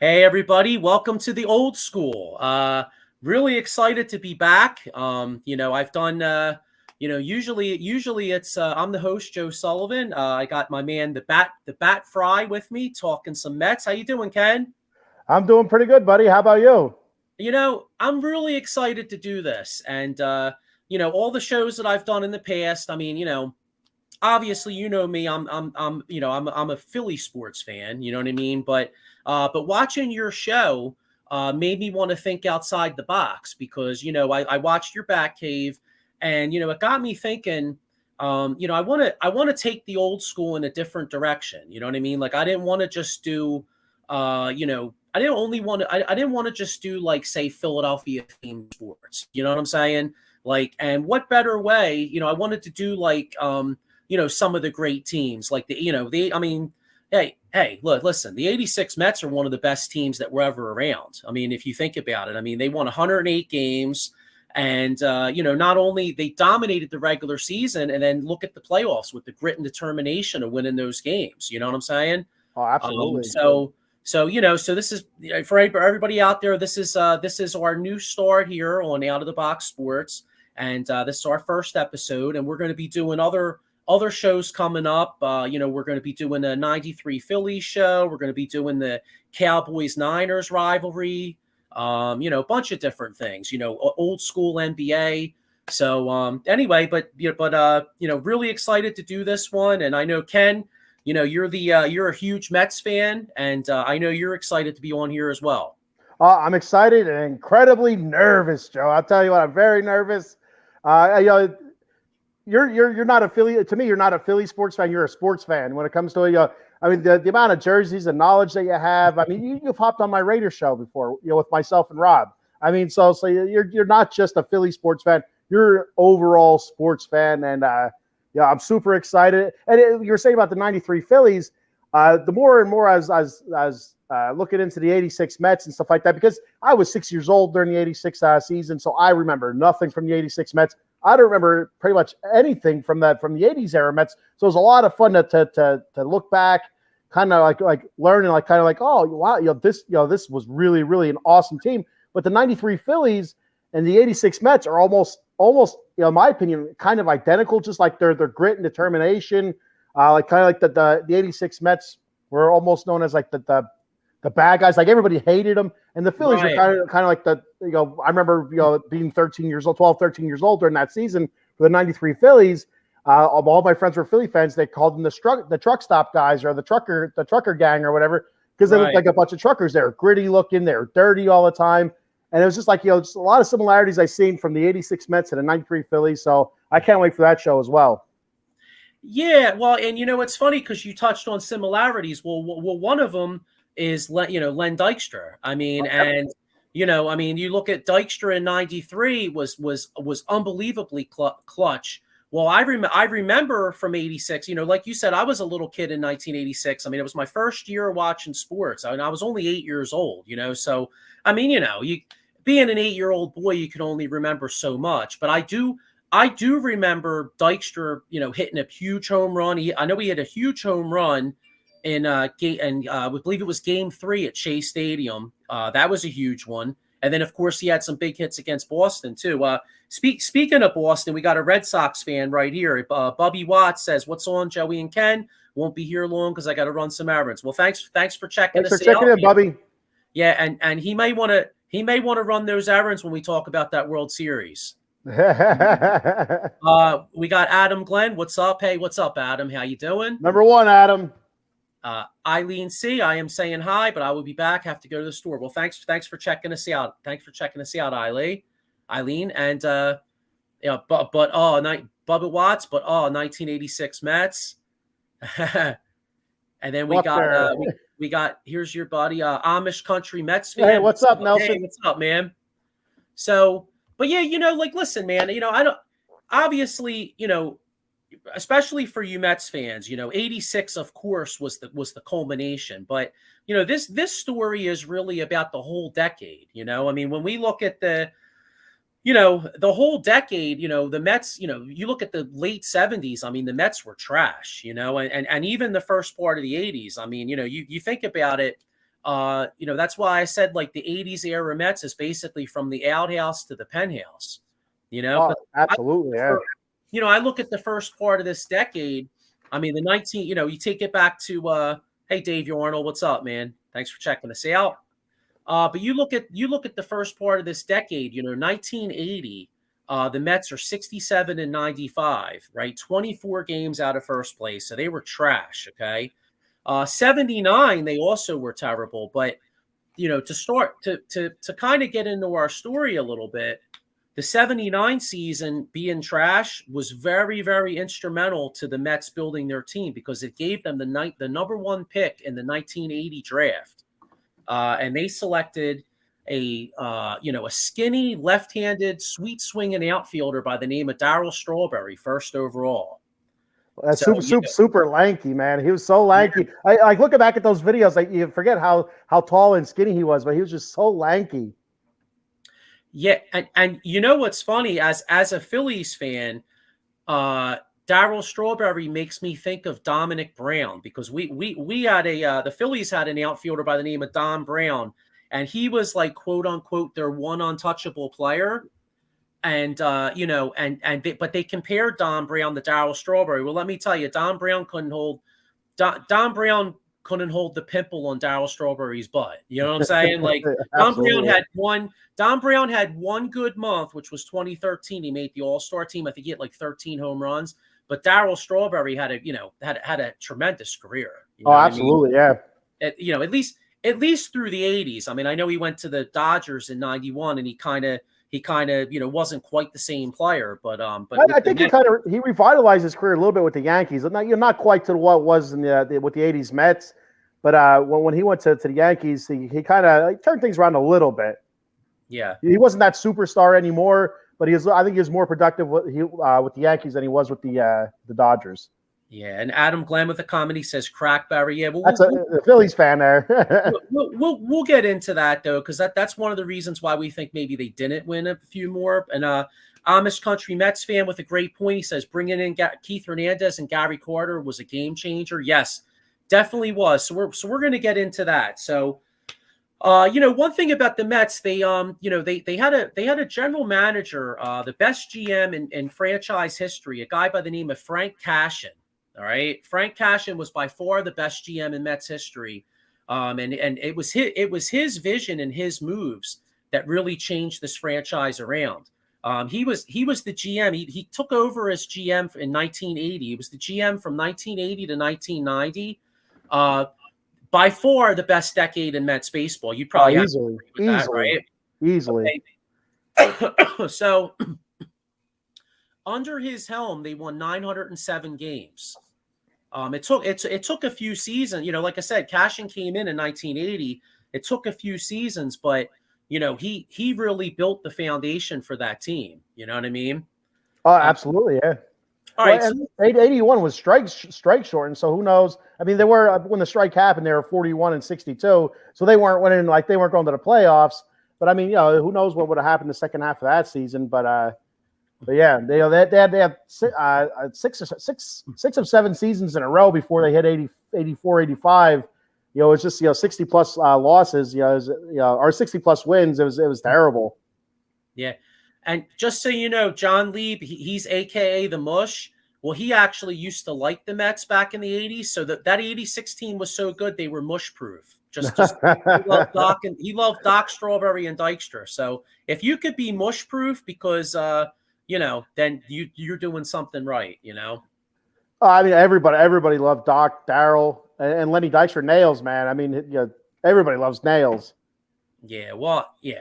Hey everybody, welcome to the old school. Really excited to be back. I've done usually it's I'm the host, Joe Sullivan. I got my man the Bat Fry with me talking some Mets. How you doing, Ken? I'm doing pretty good, buddy. How about you? I'm really excited to do this, and all the shows that I've done in the past. Obviously, me. I'm a Philly sports fan. You know what I mean. But watching your show made me want to think outside the box because I watched your Batcave, and it got me thinking. I want to take the old school in a different direction. You know what I mean? Like I didn't want to just do, I didn't want to just do like say Philadelphia themed sports. You know what I'm saying? Like, and what better way? I wanted to do like some of the great teams, like hey, listen, the 86 Mets are one of the best teams that were ever around. I mean, if you think about it, I mean, they won 108 games and, not only they dominated the regular season and then look at the playoffs with the grit and determination of winning those games. You know what I'm saying? Oh, absolutely. So this is for everybody out there. This is our new start here on Out of the Box Sports, and this is our first episode, and we're going to be doing other shows coming up. We're going to be doing the 93 Phillies show. We're going to be doing the Cowboys Niners rivalry. A bunch of different things, old school NBA. So anyway, but really excited to do this one. And I know Ken, you're a huge Mets fan, and I know you're excited to be on here as well. I'm excited and incredibly nervous, Joe. I'll tell you what, I'm very nervous. You're not a Philly. To me, you're not a Philly sports fan. You're a sports fan. When it comes to the amount of jerseys and knowledge that you have. I mean, you've hopped on my Raiders show before, with myself and Rob. I mean, so you're not just a Philly sports fan. You're an overall sports fan, and I'm super excited. And you were saying about the '93 Phillies. The more and more as looking into the '86 Mets and stuff like that, because I was 6 years old during the '86 season, so I remember nothing from the '86 Mets. I don't remember pretty much anything from the '80s era Mets. So it was a lot of fun to look back, kind of like learning, oh wow, this was really really an awesome team. But the '93 Phillies and the '86 Mets are almost in my opinion kind of identical, just like their grit and determination. The '86 Mets were almost known as like the bad guys. Like everybody hated them. And the Phillies Right. are kind of like I remember, being 13 years old, 12, 13 years old during that season for the '93 Phillies. All my friends were Philly fans. They called them the truck stop guys or the trucker gang or whatever, because they looked like a bunch of truckers. They were gritty looking. They were dirty all the time. And it was just like, just a lot of similarities I've seen from the '86 Mets and the '93 Phillies. So I can't wait for that show as well. Yeah, well, and it's funny because you touched on similarities. Well, one of them is Len Dykstra. I mean, and you look at Dykstra in '93 was unbelievably clutch. Well, I remember from '86. Like you said, I was a little kid in 1986. I mean, it was my first year watching sports. I mean, I was only 8 years old. So I mean, you being an 8-year-old boy, you can only remember so much. But I do remember Dykstra, hitting a huge home run. I know he hit a huge home run in we believe it was Game 3 at Shea Stadium. That was a huge one. And then, of course, he had some big hits against Boston too. Speaking of Boston, we got a Red Sox fan right here. Bubby Watts says, "What's on, Joey and Ken? Won't be here long because I got to run some errands." Well, thanks for checking us out. Thanks for checking in, Bubby. Yeah, and he may want to run those errands when we talk about that World Series. We got Adam Glenn. What's up? Hey, what's up, Adam? How you doing? Number one, Adam. Eileen C. I am saying hi, but I will be back. Have to go to the store. Well, thanks for checking us out. Thanks for checking us out, Eileen. And Bubba Watts, but 1986 Mets. And then we got here's your buddy, Amish Country Mets fan. Hey, what's up, Nelson? Hey, what's up, man? So, but yeah, listen, man, I don't obviously, especially for you Mets fans, 86, of course, was the culmination. But, this story is really about the whole decade. I mean, when we look at the whole decade, the Mets, you look at the late 70s, I mean, the Mets were trash, and even the first part of the 80s. I mean, you think about it. That's why I said like the 80s era Mets is basically from the outhouse to the penthouse, Oh, but absolutely, yeah. I look at the first part of this decade. I mean, you take it back to, hey, Dave Arnold, what's up, man? Thanks for checking us out. But you look at the first part of this decade, 1980, the Mets are 67 and 95, right? 24 games out of first place. So they were trash. Okay. 79, they also were terrible. But, to start to kind of get into our story a little bit, the 79 season being trash was very, very instrumental to the Mets building their team because it gave them the number one pick in the 1980 draft. And they selected a skinny, left-handed, sweet swinging outfielder by the name of Darryl Strawberry, first overall. That's super lanky, man. He was so lanky. Yeah. I looking back at those videos, like you forget how tall and skinny he was, but he was just so lanky. Yeah, and what's funny, as a Phillies fan, Darryl Strawberry makes me think of Dominic Brown because we had the Phillies had an outfielder by the name of Don Brown, and he was like quote unquote their one untouchable player, and but they compared Don Brown to Darryl Strawberry. Well, let me tell you, Don Brown couldn't hold the pimple on Darryl Strawberry's butt. You know what I'm saying? Like Don Brown had one good month, which was 2013. He made the All-Star team. I think he had like 13 home runs. But Darryl Strawberry had a tremendous career. Absolutely, I mean? Yeah. At least through the 80s. I mean, I know he went to the Dodgers in '91, and he kind of wasn't quite the same player. But I think he revitalized his career a little bit with the Yankees. Not quite to what it was with the 80s Mets, but when he went to the Yankees, he kind of turned things around a little bit. Yeah, he wasn't that superstar anymore. But I think he was more productive with the Yankees than he was with the Dodgers. Yeah, and Adam Glenn with the comment, says Crackberry. Yeah, well, that's a Phillies fan there. we'll get into that though, because that's one of the reasons why we think maybe they didn't win a few more. And Amish Country Mets fan with a great point. He says bringing in Keith Hernandez and Gary Carter was a game changer. Yes, definitely was. So we're going to get into that. So. One thing about the Mets, they had a general manager, the best GM in franchise history, a guy by the name of Frank Cashin. All right, Frank Cashin was by far the best GM in Mets history, and it was his vision and his moves that really changed this franchise around. He was the GM. He took over as GM in 1980. He was the GM from 1980 to 1990. By far the best decade in Mets baseball. You probably easily, that, right? Easily. Okay. So under his helm, they won 907 games. It took a few seasons. Like I said, Cashin came in 1980. It took a few seasons, but he really built the foundation for that team. You know what I mean? Oh, absolutely, yeah. All right, so 81 was strike shortened, so who knows? I mean, they were when the strike happened, they were 41 and 62, so they weren't winning, like they weren't going to the playoffs. But I mean, who knows what would have happened the second half of that season? But yeah, they had 6 of 7 seasons in a row before they hit 84, 85. It's just 60 plus losses, or 60 plus wins. It was terrible. Yeah. And just so you know, John Lieb, he's AKA the Mush. Well, he actually used to like the Mets back in the 80s. So that 86 team was so good, they were mush proof. Just he loved Doc Strawberry and Dykstra. So if you could be mush proof because then you're doing something right, I mean, everybody loved Doc, Darryl, and Lenny Dykstra. Nails, man. I mean, everybody loves Nails. Yeah, well, yeah,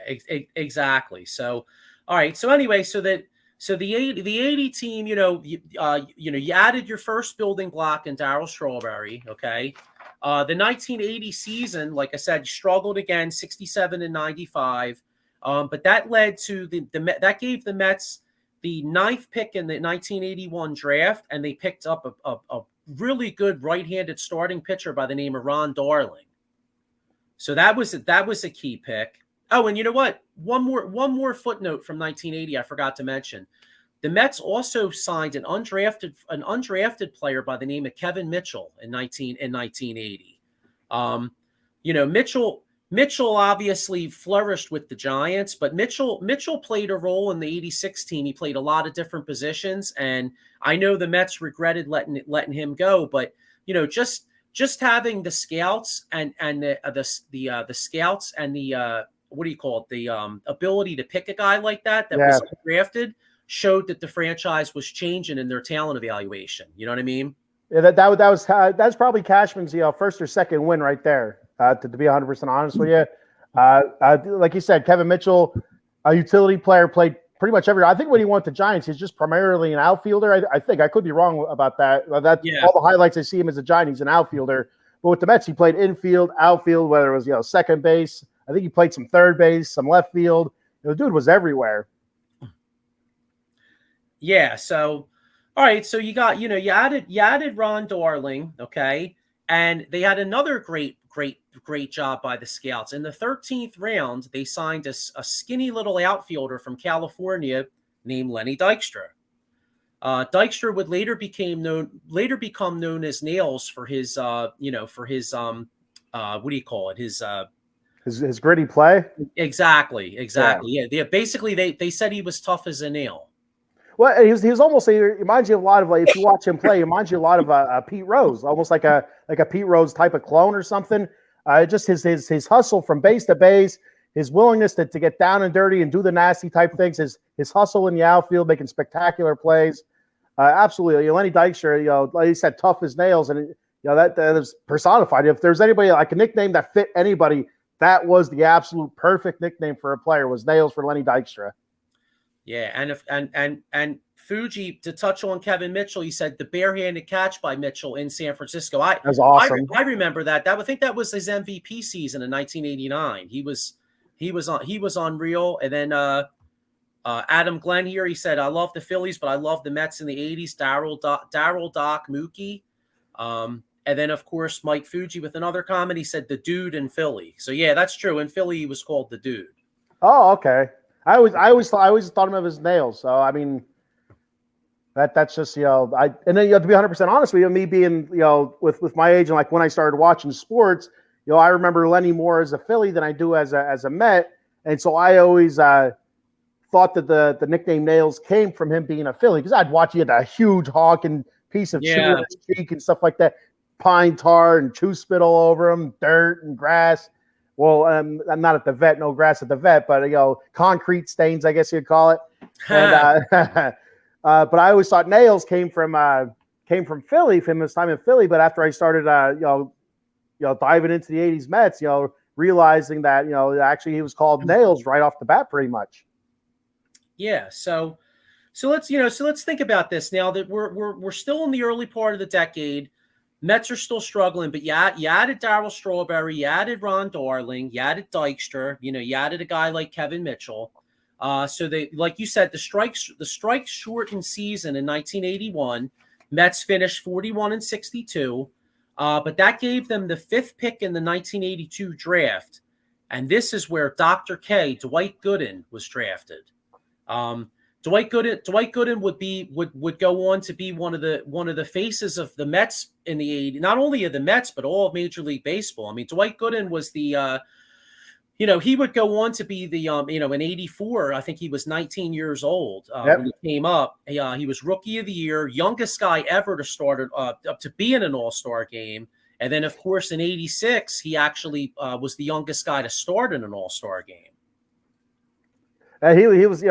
exactly. So all right. So anyway, so the 80 team, you added your first building block in Darryl Strawberry. Okay. The 1980 season, like I said, struggled again, 67 and 95. But that led to that gave the Mets the 9th pick in the 1981 draft, and they picked up a really good right-handed starting pitcher by the name of Ron Darling. So that was a key pick. Oh, and you know what? One more footnote from 1980 I forgot to mention. The Mets also signed an undrafted player by the name of Kevin Mitchell in 1980. Mitchell obviously flourished with the Giants, but Mitchell played a role in the '86 team. He played a lot of different positions, and I know the Mets regretted letting him go. But just having the scouts and the scouts and the what do you call it, the ability to pick a guy like that was drafted showed that the franchise was changing in their talent evaluation. You know what I mean? Yeah, that's probably Cashman's first or second win right there. To be 100% honest with you, like you said, Kevin Mitchell, a utility player, played pretty much every. I think when he went to Giants, he's just primarily an outfielder. I think I could be wrong about that. All the highlights I see him as a Giant, he's an outfielder. But with the Mets, he played infield, outfield, whether it was second base. I think he played some third base, some left field. The dude was everywhere. Yeah. So, all right. So you got you added Ron Darling, okay, and they had another great job by the scouts. In the 13th round, they signed a skinny little outfielder from California named Lenny Dykstra. Dykstra would later become known as Nails for his what do you call it? His gritty play. Exactly. Yeah. Basically, they said he was tough as a nail. Well, he was almost. He reminds you of a lot of, like, if you watch him play, he reminds you a lot of Pete Rose, almost like a Pete Rose type of clone or something. Just his hustle from base to base, his willingness to get down and dirty and do the nasty type things, his hustle in the outfield, making spectacular plays. Absolutely, Lenny Dykstra, like you said, tough as nails, and that is personified. If there's anybody like a nickname that fit anybody, that was the absolute perfect nickname for a player, was Nails for Lenny Dykstra. Yeah, and Fuji, to touch on Kevin Mitchell, he said the barehanded catch by Mitchell in San Francisco. That was awesome. I remember that. I think that was his MVP season in 1989. He was unreal. And then Adam Glenn here, he said, I love the Phillies, but I love the Mets in the 80s. Darryl, Doc, Mookie. And then, of course, Mike Fuji with another comment. He said the dude in Philly. So yeah, that's true. In Philly, he was called the dude. Oh, okay. I always thought him of his Nails. So I mean, that's just and then to be 100% honest with you, me being with my age and like when I started watching sports, I remember Lenny more as a Philly than I do as a Met, and so I always thought that the nickname Nails came from him being a Philly, because I'd watch, he had a huge honking piece of chew in his cheek and stuff like that, pine tar and chew spit all over him, dirt and grass. Well, I'm not at the vet, no grass at the vet, but concrete stains, I guess you'd call it. And, but I always thought Nails came from Philly, from his time in Philly. But after I started, diving into the '80s Mets, realizing that actually he was called Nails right off the bat, pretty much. Yeah. So let's think about this now that we're still in the early part of the decade. Mets are still struggling, but you added Darryl Strawberry, you added Ron Darling, you added Dykstra, you added a guy like Kevin Mitchell. So they, like you said, the strike shortened season in 1981. Mets finished 41-62, but that gave them the 5th pick in the 1982 draft, and this is where Dr. K, Dwight Gooden, was drafted. Dwight Gooden would go on to be one of the faces of the Mets in the 80s, not only of the Mets, but all of Major League Baseball. I mean, Dwight Gooden was the, he would go on to be the, in 84, I think he was 19 years old when he came up. He was Rookie of the Year, youngest guy ever to start up to be in an All-Star game. And then, of course, in 86, he actually was the youngest guy to start in an All-Star game. He was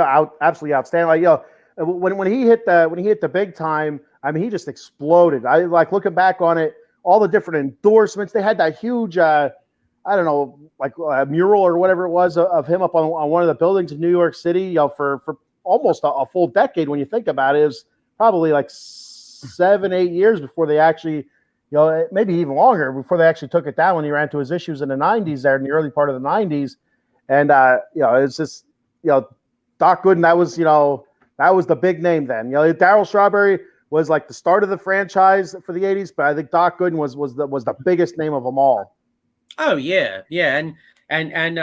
absolutely outstanding. Like when he hit the big time, I mean, he just exploded. I like looking back on it, all the different endorsements. They had that huge I don't know, like a mural or whatever it was of him up on one of the buildings in New York City. For almost a full decade. When you think about it, it was probably like 7-8 years before they actually, maybe even longer before they actually took it down when he ran into his issues in the 90s there in the early part of the 90s, and it's just. Doc Gooden, that was the big name then. Darryl Strawberry was like the start of the franchise for the 80s, but I think Doc Gooden was the biggest name of them all. Oh yeah. And I'm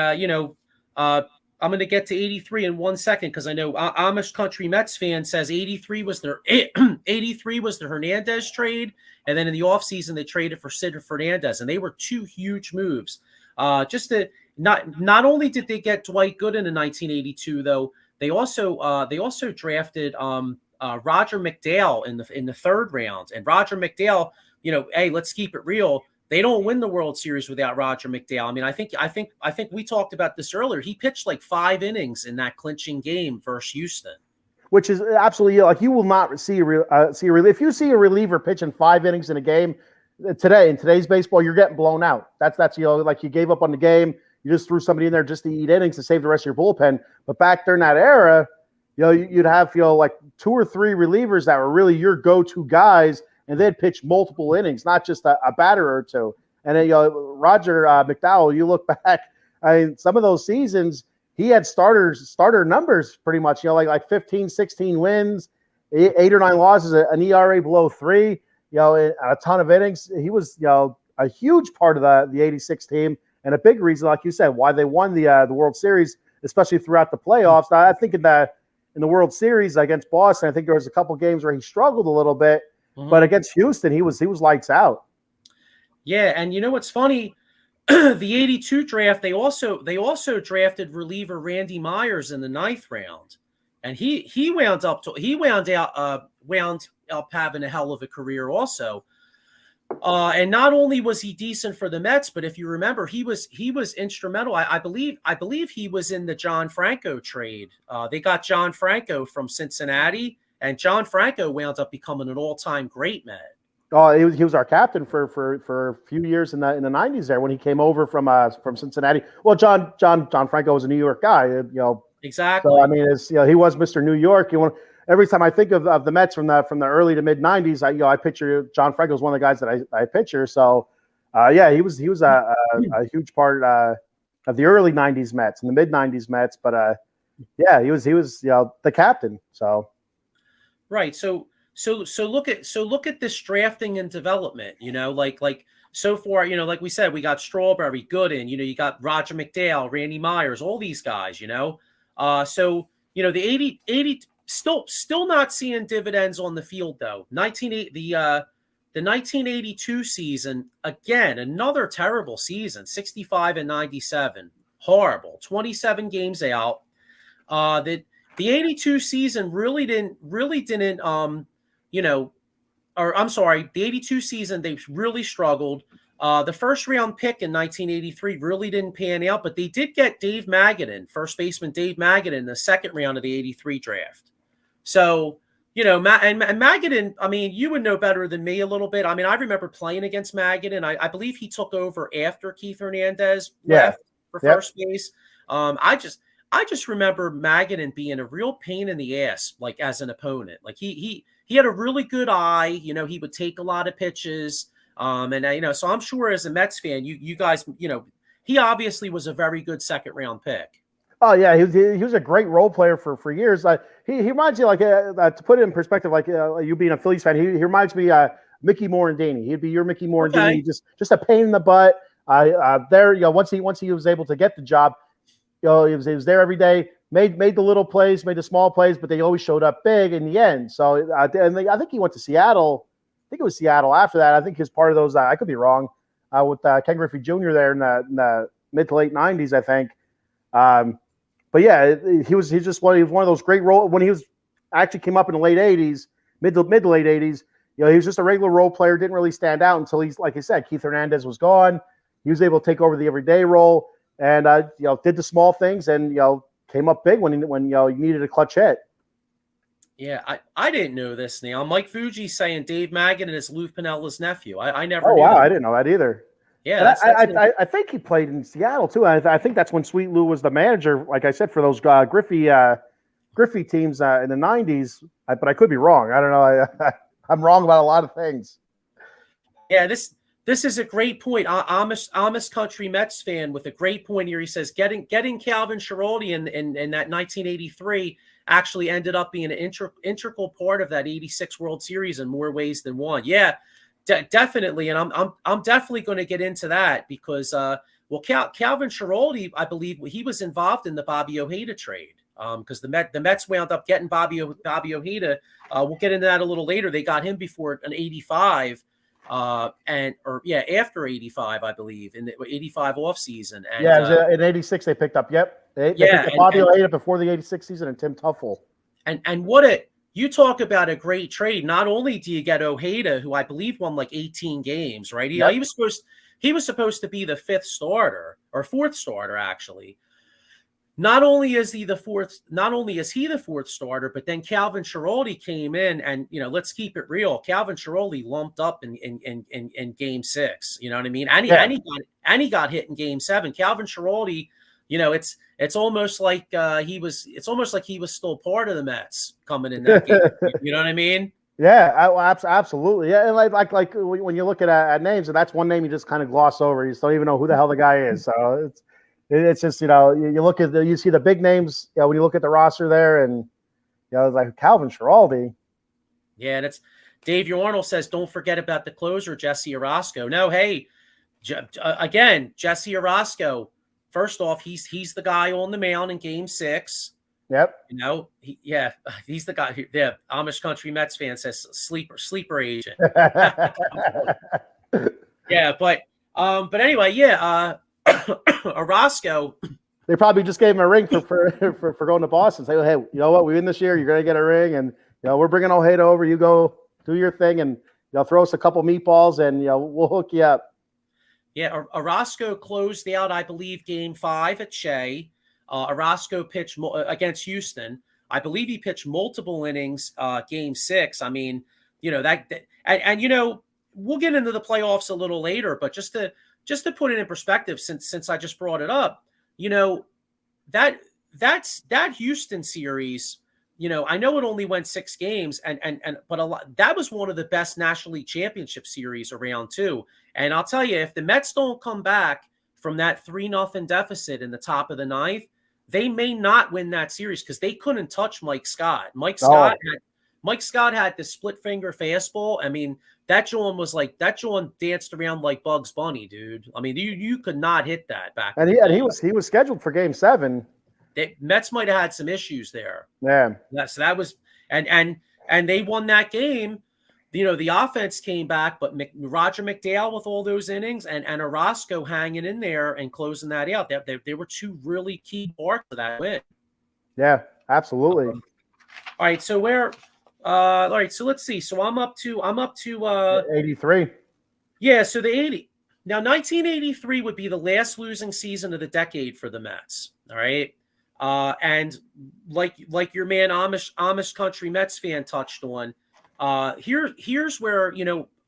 going to get to 83 in 1 second, because I know Amish Country Mets fan says 83 was the Hernandez trade, and then in the offseason they traded for Sid Fernandez, and they were two huge moves. Just to not only did they get Dwight Gooden in 1982, though, they also drafted Roger McDale in the third round. And Roger McDale, hey, let's keep it real. They don't win the World Series without Roger McDale. I mean, I think we talked about this earlier. He pitched like 5 innings in that clinching game versus Houston, which is absolutely like you will not see if you see a reliever pitching 5 innings in a game in today's baseball, you're getting blown out. That's like you gave up on the game. You just threw somebody in there just to eat innings to save the rest of your bullpen. But back during that era, you'd have like 2 or 3 relievers that were really your go-to guys, and they'd pitch multiple innings, not just a batter or two. And then Roger McDowell, you look back, I mean, some of those seasons he had starter numbers pretty much, like 15, 16 wins, 8 or 9 losses, an ERA below 3, a ton of innings. He was a huge part of the 86 team. And a big reason, like you said, why they won the World Series, especially throughout the playoffs. I think in the World Series against Boston, I think there was a couple games where he struggled a little bit, but against Houston, he was lights out. Yeah, and what's funny, the 82 draft, they also drafted reliever Randy Myers in the 9th round, and he wound up having a hell of a career also. And not only was he decent for the Mets, but if you remember, he was instrumental. I believe he was in the John Franco trade. They got John Franco from Cincinnati, and John Franco wound up becoming an all-time great Met. Oh, he was our captain for a few years in the 90s there when he came over from Cincinnati. Well, John Franco was a New York guy, Exactly. So I mean, he was Mr. New York. Every time I think of the Mets from the early to mid 90s, I picture John Franco as one of the guys that I picture. So, he was a huge part of the early 90s Mets and the mid 90s Mets. But he was the captain. So, right. So look at this drafting and development. Like so far, like we said, we got Strawberry, Gooden. You got Roger McDale, Randy Myers, all these guys. So the 80. Still not seeing dividends on the field though. The 1982 season, again, another terrible season, 65 and 97. Horrible. 27 games out. The 82 season really didn't the 82 season they really struggled. The first round pick in 1983 really didn't pan out, but they did get Dave Magadan, first baseman Dave Magadan, in the second round of the 83 draft. So, and Magadan, I mean, you would know better than me a little bit. I mean, I remember playing against Magadan. I believe he took over after Keith Hernandez left for first base. I just remember Magadan being a real pain in the ass, like as an opponent. Like he had a really good eye. He would take a lot of pitches. So I'm sure as a Mets fan, you guys, he obviously was a very good second round pick. Oh yeah, he was a great role player for years. He reminds you to put it in perspective, you being a Phillies fan, he reminds me Mickey Morandini. He'd be your Mickey Morandini, just a pain in the butt. Once he was able to get the job, he was there every day, made the little plays, made the small plays, but they always showed up big in the end. So I think he went to Seattle. I think it was Seattle after that. I think he's part of those. I could be wrong. With Ken Griffey Jr. there in the mid to late 90s, I think. But yeah, he's just one of those great role. When he was actually came up in the late 80s, mid to late 80s, he was just a regular role player. Didn't really stand out until like I said, Keith Hernandez was gone. He was able to take over the everyday role and did the small things and came up big when you needed a clutch hit. Yeah, I didn't know this now. Mike Fuji saying Dave Magadan is Lou Pinella's nephew. I never. Oh knew wow, that. I didn't know that either. Yeah, I think he played in Seattle too. I think that's when Sweet Lou was the manager, like I said, for those Griffey teams in the 90s. But I could be wrong. I don't know. I'm wrong about a lot of things. Yeah, this is a great point. Amish Country Mets fan with a great point here. He says getting Calvin Schiraldi in that 1983 actually ended up being an integral part of that 86 World Series in more ways than one. Yeah. Definitely, and I'm definitely going to get into that because Calvin Schiraldi, I believe he was involved in the Bobby Ojeda trade because the Mets wound up getting Bobby Ojeda. We'll get into that a little later. They got him before an 85, after 85, I believe, in the 85 off season. And yeah, it was, in 86 they picked up. Yep, they picked up Bobby Ojeda before the 86 season and Tim Tuffle. And what you talk about a great trade. Not only do you get Ojeda, who I believe won like 18 games, right? He was supposed to be the fifth starter or fourth starter, actually. Not only is he the fourth starter, but then Calvin Schiraldi came in, and let's keep it real. Calvin Schiraldi lumped up in Game 6. You know what I mean? And he got hit in Game 7. Calvin Schiraldi, it's almost like he was still part of the Mets coming in that game. You know what I mean? Yeah, absolutely. Yeah, and like when you look at names, and that's one name you just kind of gloss over. You just don't even know who the hell the guy is. So it's just, you look at you see the big names, when you look at the roster there, and it's like Calvin Schiraldi. Yeah, and it's Dave Arnold says, don't forget about the closer, Jesse Orosco. No, hey, again, Jesse Orosco. First off, he's the guy on the mound in Game 6. Yep. He's the guy. Amish Country Mets fan says sleeper agent. Yeah, but anyway, Orosco. They probably just gave him a ring for going to Boston. Say, hey, you know what? We win this year. You're going to get a ring, and we're bringing Ojeda over. You go do your thing, and throw us a couple meatballs, and we'll hook you up. Yeah, Orosco closed out, I believe, Game 5 at Shea. Orosco pitched against Houston. I believe he pitched multiple innings. Game 6. I mean, we'll get into the playoffs a little later, but just to put it in perspective, since I just brought it up, that Houston series, I know it only went 6 games, but that was one of the best National League Championship series around too. And I'll tell you, if the Mets don't come back from that 3-0 deficit in the top of the 9th, they may not win that series because they couldn't touch Mike Scott. Mike Scott had the split finger fastball. I mean, that John danced around like Bugs Bunny, dude. I mean, you could not hit that back. And he was scheduled for Game 7. Mets might have had some issues there. Yeah. So that was and they won that game. The offense came back, but Roger McDowell with all those innings and Orosco hanging in there and closing that out. They were 2 really key parts of that win. Yeah, absolutely. All right, so so let's see. So I'm up to 83. Yeah, so the 80. Now 1983 would be the last losing season of the decade for the Mets. All right. And like your man Amish Country Mets fan touched on, here's where,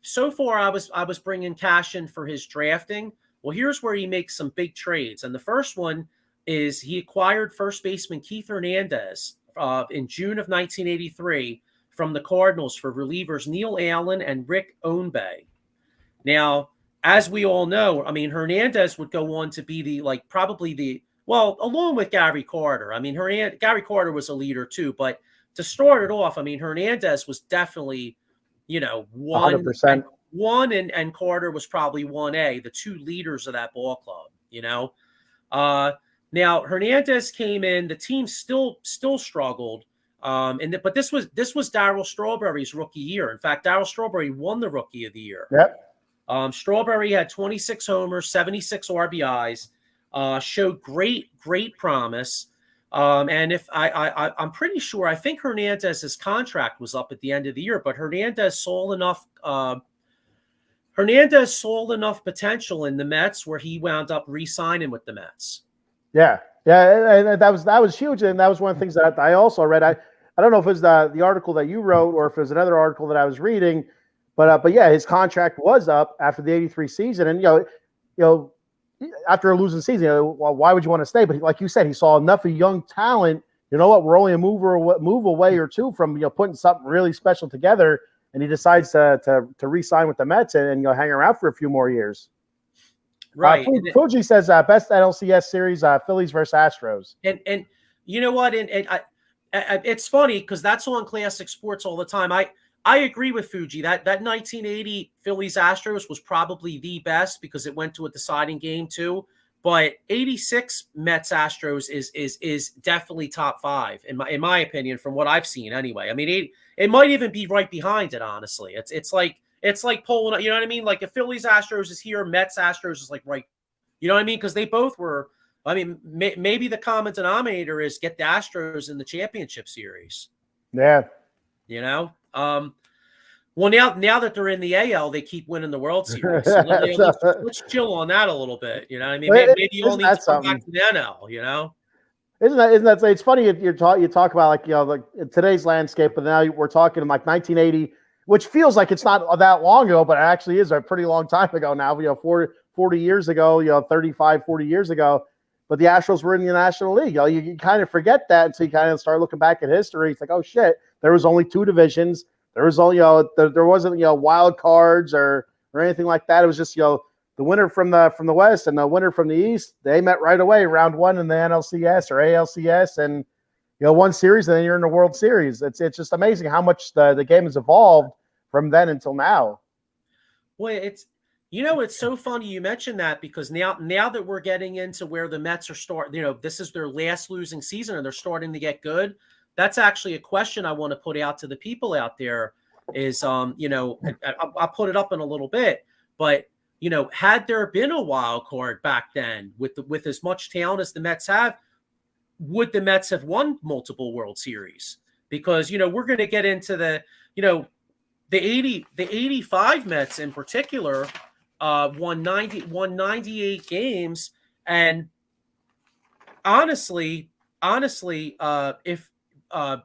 so far I was bringing cash in for his drafting. Well, here's where he makes some big trades. And the first one is he acquired first baseman Keith Hernandez in June of 1983 from the Cardinals for relievers Neil Allen and Rick Ownbay. Now, as we all know, I mean, Hernandez would go on to be along with Gary Carter. I mean, Gary Carter was a leader too, but to start it off, I mean, Hernandez was definitely, 100%. 1 and Carter was probably 1A, the 2 leaders of that ball club, Now Hernandez came in, the team still struggled. But this was Darryl Strawberry's rookie year. In fact, Darryl Strawberry won the Rookie of the Year. Yep. Strawberry had 26 homers, 76 RBIs, showed great promise. And if I'm pretty sure, I think Hernandez's contract was up at the end of the year, but Hernandez saw enough potential in the Mets where he wound up re-signing with the Mets. Yeah, and that was huge, and that was one of the things that I also read. I don't know if it was the article that you wrote or if it was another article that I was reading, but yeah, his contract was up after the 83 season, and after a losing season, why would you want to stay? But like you said, he saw enough of young talent. You know what? We're only a move away or 2 from putting something really special together, and he decides to re-sign with the Mets and hang around for a few more years. Right. Fuji says best NLCS series, Phillies versus Astros. And you know what? And it's funny because that's on Classic Sports all the time. I agree with Fuji that 1980 Phillies Astros was probably the best because it went to a deciding game too. But 86 Mets Astros is definitely top 5 in my opinion from what I've seen anyway. I mean, it might even be right behind it. Honestly, it's like it's like pulling, you know what I mean? Like the Phillies Astros is here, Mets Astros is like right, you know what I mean? Because they both were. I mean, maybe the common denominator is get the Astros in the championship series. Yeah. You know, well now that they're in the AL, they keep winning the World Series. So let's chill on that a little bit. You know what I mean? Maybe you all need to come back to the NL. You know. Isn't that? It's funny you talk about like like in today's landscape, but now we're talking in like 1980, which feels like it's not that long ago, but it actually is a pretty long time ago now. 40 years ago, 35, 40 years ago. But the Astros were in the National League. You kind of forget that until you kind of start looking back at history. It's like, oh shit, there was only 2 divisions. There was only there wasn't wild cards or anything like that. It was just the winner from the West and the winner from the East, they met right away, round 1 in the NLCS or ALCS, and one series, and then you're in the World Series. It's just amazing how much the game has evolved from then until now. Well, it's so funny you mentioned that, because now that we're getting into where the Mets are starting, this is their last losing season and they're starting to get good. That's actually a question I want to put out to the people out there is, I'll put it up in a little bit, but had there been a wild card back then with as much talent as the Mets have, would the Mets have won multiple World Series? Because, we're going to get into the 85 Mets in particular, won 98 games. And honestly, if I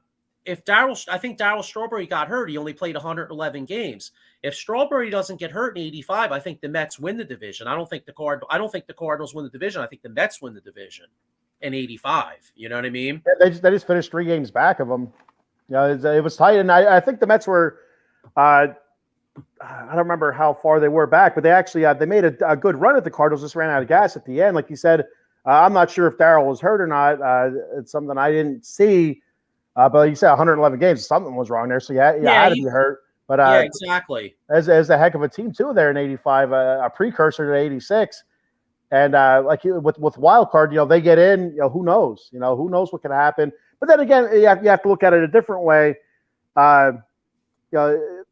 think Darryl Strawberry got hurt, he only played 111 games. If Strawberry doesn't get hurt in 85, I think the Mets win the division. I don't think the Cardinals win the division. I think the Mets win the division in 85. You know what I mean? Yeah, they just finished 3 games back of them. It was tight, and I think the Mets were. I don't remember how far they were back, but they actually they made a good run at the Cardinals. Just ran out of gas at the end, like you said. I'm not sure if Darryl was hurt or not. It's something I didn't see. But you said 111 games, something was wrong there. So yeah, had to be hurt. But yeah, exactly. As a heck of a team too there in 85, a precursor to 86. And like with wild card, they get in. Who knows? Who knows what can happen. But then again, you have to look at it a different way.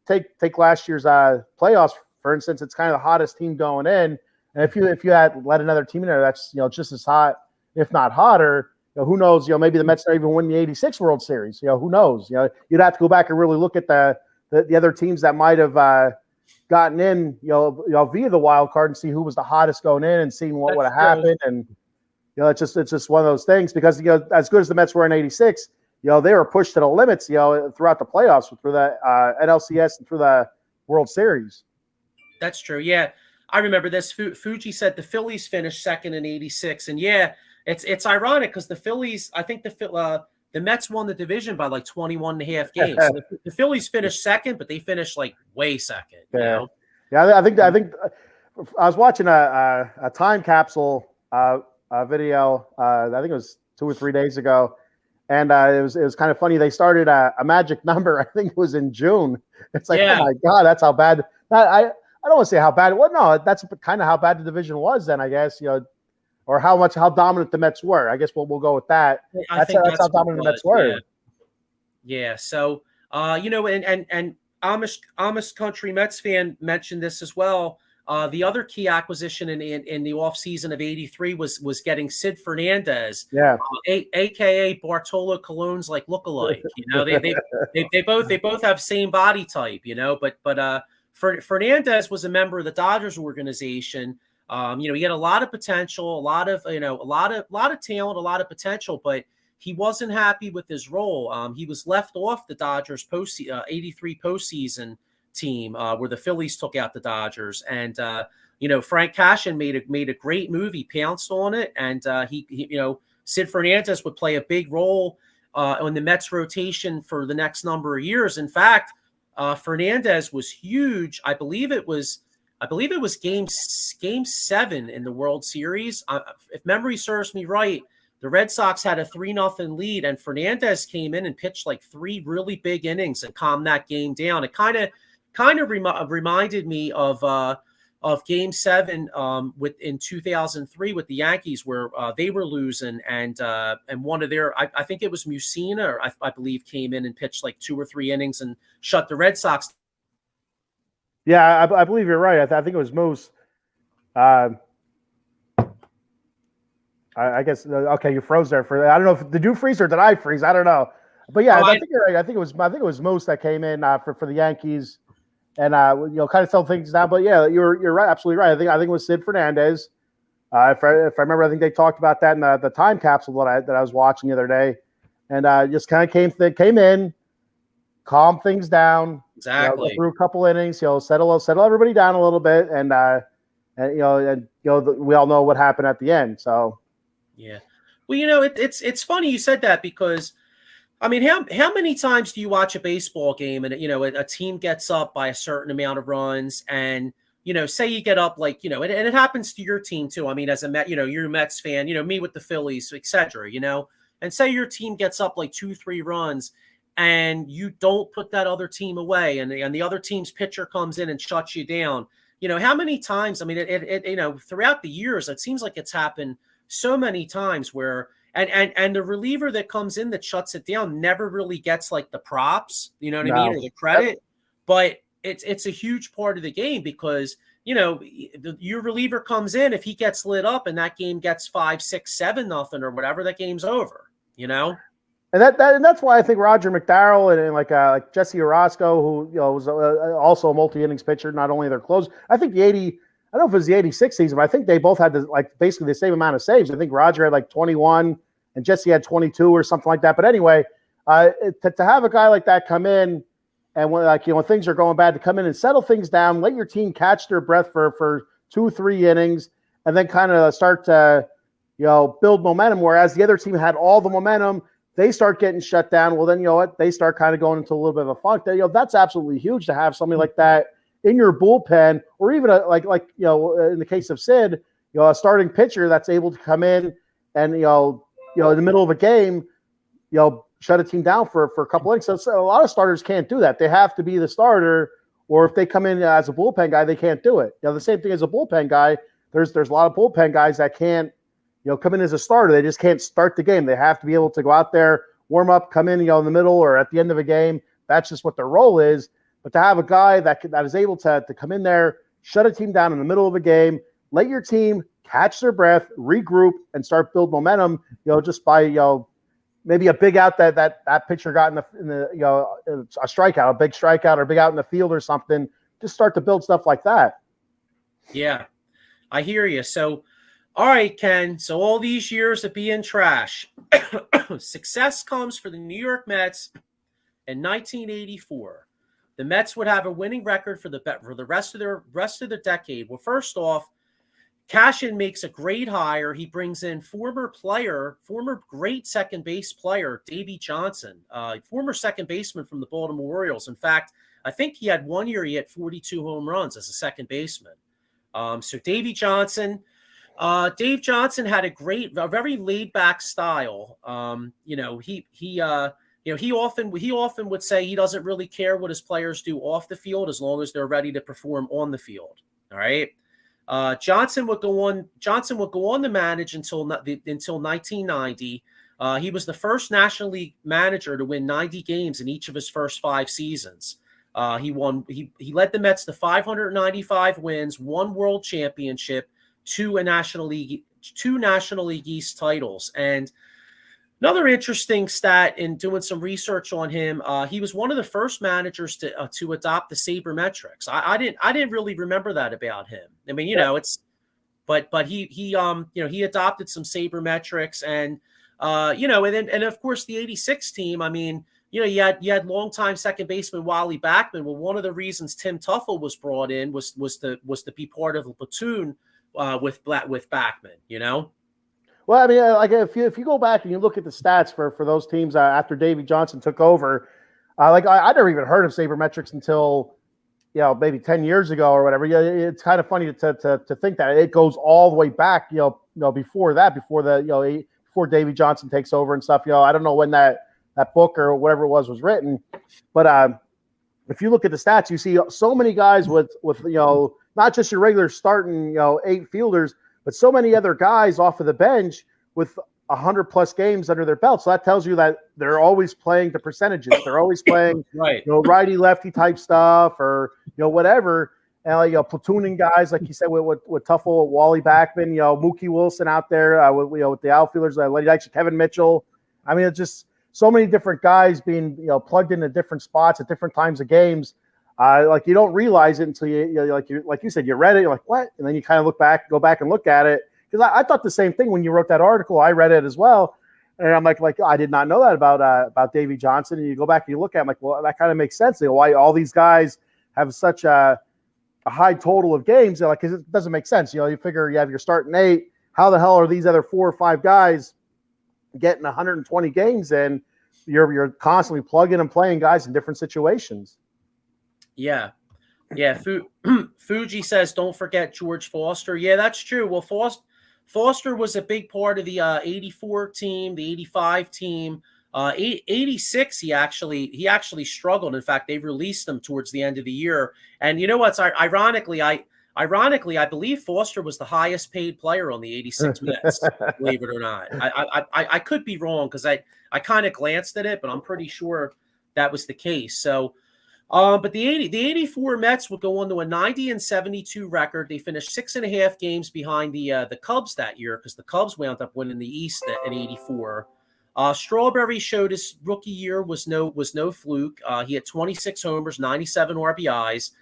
Take last year's playoffs for instance. It's kind of the hottest team going in. And if you had let another team in there, that's just as hot, if not hotter. Who knows? Maybe the Mets don't even win the '86 World Series. Who knows? You'd have to go back and really look at the other teams that might have gotten in, via the wild card and see who was the hottest going in and seeing what would have happened. And it's just one of those things because as good as the Mets were in '86, they were pushed to the limits, throughout the playoffs through the NLCS and through the World Series. That's true. Yeah, I remember this. Fuji said the Phillies finished second in '86, and yeah. It's ironic because the Phillies, I think the Mets won the division by like 21 and a half games. So the Phillies finished second, but they finished like way second. Yeah, I think I was watching a time capsule video. I think it was 2 or 3 days ago, and it was kind of funny. They started a magic number. I think it was in June. It's like, oh my God, that's how bad. I don't want to say how bad it was. No, that's kind of how bad the division was then, I guess. Or how dominant the Mets were. I guess we'll go with that. That's how dominant the Mets were. Yeah. So, and Amish country Mets fan mentioned this as well. The other key acquisition in the offseason of '83 was getting Sid Fernandez. Yeah. AKA Bartolo Colon's like lookalike. They both have same body type. But Fernandez was a member of the Dodgers organization. He had a lot of potential, a lot of talent, a lot of potential, but he wasn't happy with his role. He was left off the Dodgers '83 postseason team where the Phillies took out the Dodgers, and Frank Cashin made a great move. He pounced on it, and Sid Fernandez would play a big role on the Mets rotation for the next number of years. In fact, Fernandez was huge. I believe it was game 7 in the World Series. If memory serves me right, the Red Sox had a 3-0 lead, and Fernandez came in and pitched like 3 really big innings and calmed that game down. It kind of reminded me of Game 7 in 2003 with the Yankees, where they were losing, and one of their I think it was Mussina, or I believe, came in and pitched like 2 or 3 innings and shut the Red Sox Yeah, I believe you're right. I think it was Moose. Uh, I guess okay, you froze there for. I don't know if did you freeze or did I freeze? I don't know. But yeah, Oh, I think you're right. I think it was Moose that came in for the Yankees and kind of settled things down. But yeah, you're right, absolutely right. I think it was Sid Fernandez. If I remember, I think they talked about that in the time capsule that I was watching the other day, and just kind of came in, calm things down, go exactly. through a couple innings, settle everybody down a little bit, and we all know what happened at the end. So Yeah. Well, it's funny you said that because I mean, how many times do you watch a baseball game and a team gets up by a certain amount of runs and say you get up like and it happens to your team too. I mean, as a Met, you're a Mets fan, me with the Phillies, etc. And say your team gets up like 2-3 runs and you don't put that other team away, and the other team's pitcher comes in and shuts you down. How many times? I mean, it throughout the years, it seems like it's happened so many times where and the reliever that comes in that shuts it down never really gets like the props, you know what I mean, no, or the credit. But it's a huge part of the game because your reliever comes in, if he gets lit up and that game gets 5-6-7-0 or whatever, that game's over. And that's why I think Roger McDowell and like Jesse Orozco, who was also a multi-innings pitcher, not only their closer. I think I don't know if it was the 86 season, but I think they both had basically the same amount of saves. I think Roger had like 21 and Jesse had 22 or something like that. But anyway, to have a guy like that come in and when things are going bad, to come in and settle things down, let your team catch their breath for 2-3 innings, and then kind of start to build momentum. Whereas the other team had all the momentum, they start getting shut down. Well, then you know what? They start kind of going into a little bit of a funk. That's absolutely huge to have somebody like that in your bullpen, or even in the case of Sid, a starting pitcher that's able to come in and in the middle of a game, shut a team down for a couple innings. So a lot of starters can't do that. They have to be the starter, or if they come in as a bullpen guy, they can't do it. The same thing as a bullpen guy. There's a lot of bullpen guys that can't come in as a starter. They just can't start the game. They have to be able to go out there, warm up, come in in the middle or at the end of a game. That's just what their role is. But to have a guy that is able to come in there, shut a team down in the middle of a game, let your team catch their breath, regroup, and start build momentum, just by maybe a big out that pitcher got in the a strikeout, a big strikeout, or a big out in the field or something. Just start to build stuff like that. Yeah, I hear you. So, all right, Ken. So all these years of being trash, success comes for the New York Mets in 1984. The Mets would have a winning record for the rest of the decade. Well, first off, Cashin makes a great hire. He brings in former great second base player, Davey Johnson, former second baseman from the Baltimore Orioles. In fact, I think he had 1 year he hit 42 home runs as a second baseman. So Davey Johnson, Dave Johnson had a very laid back style. He often would say he doesn't really care what his players do off the field as long as they're ready to perform on the field. All right. Johnson would go on to manage until 1990. He was the first National League manager to win 90 games in each of his first 5 seasons. He led the Mets to 595 wins, 1 world championship, 2 National League East titles. And another interesting stat in doing some research on him, he was one of the first managers to adopt the sabermetrics. I didn't really remember that about him. I mean, but he adopted some sabermetrics, and and of course the 86 team. I mean, you had longtime second baseman Wally Backman. Well, one of the reasons Tim Tuffle was brought in was to be part of a platoon with Backman. Well, I mean, if you go back and you look at the stats for those teams after Davey Johnson took over, I never even heard of sabermetrics until maybe 10 years ago or whatever. Yeah, it's kind of funny to think that it goes all the way back. Before that, before Davey Johnson takes over and stuff. I don't know when that book or whatever it was written, but if you look at the stats, you see so many guys with not just your regular starting 8 fielders, but so many other guys off of the bench with 100+ games under their belt. So that tells you that they're always playing the percentages. They're always playing, right, righty lefty type stuff, or whatever. And platooning guys, like you said, with Tuffle, Wally Backman, Mookie Wilson out there, with the outfielders, Lenny Dykes, Kevin Mitchell. I mean, it's just so many different guys being plugged into different spots at different times of games. Like you don't realize it until like you said, you read it, you're like, what? And then you kind of go back and look at it. Because I thought the same thing when you wrote that article. I read it as well, and I'm like I did not know that about Davey Johnson. And you go back and you look at it, I'm like, well, that kind of makes sense. Why all these guys have such a high total of games? Because it doesn't make sense. You figure you have your starting 8. How the hell are these other 4 or 5 guys getting 120 games in? You're constantly plugging and playing guys in different situations. Yeah. Fuji says, don't forget George Foster. Yeah, that's true. Well, Foster was a big part of the 84 team, the 85 team. 86, he actually struggled. In fact, they released him towards the end of the year. And you know what's ironically, I believe Foster was the highest paid player on the 86 Mets, believe it or not. I could be wrong because I kind of glanced at it, but I'm pretty sure that was the case. So, but the 84 Mets would go on to a 90-72 record. They finished 6.5 games behind the Cubs that year because the Cubs wound up winning the East in 84. Strawberry showed his rookie year was no fluke. He had 26 homers, 97 RBIs.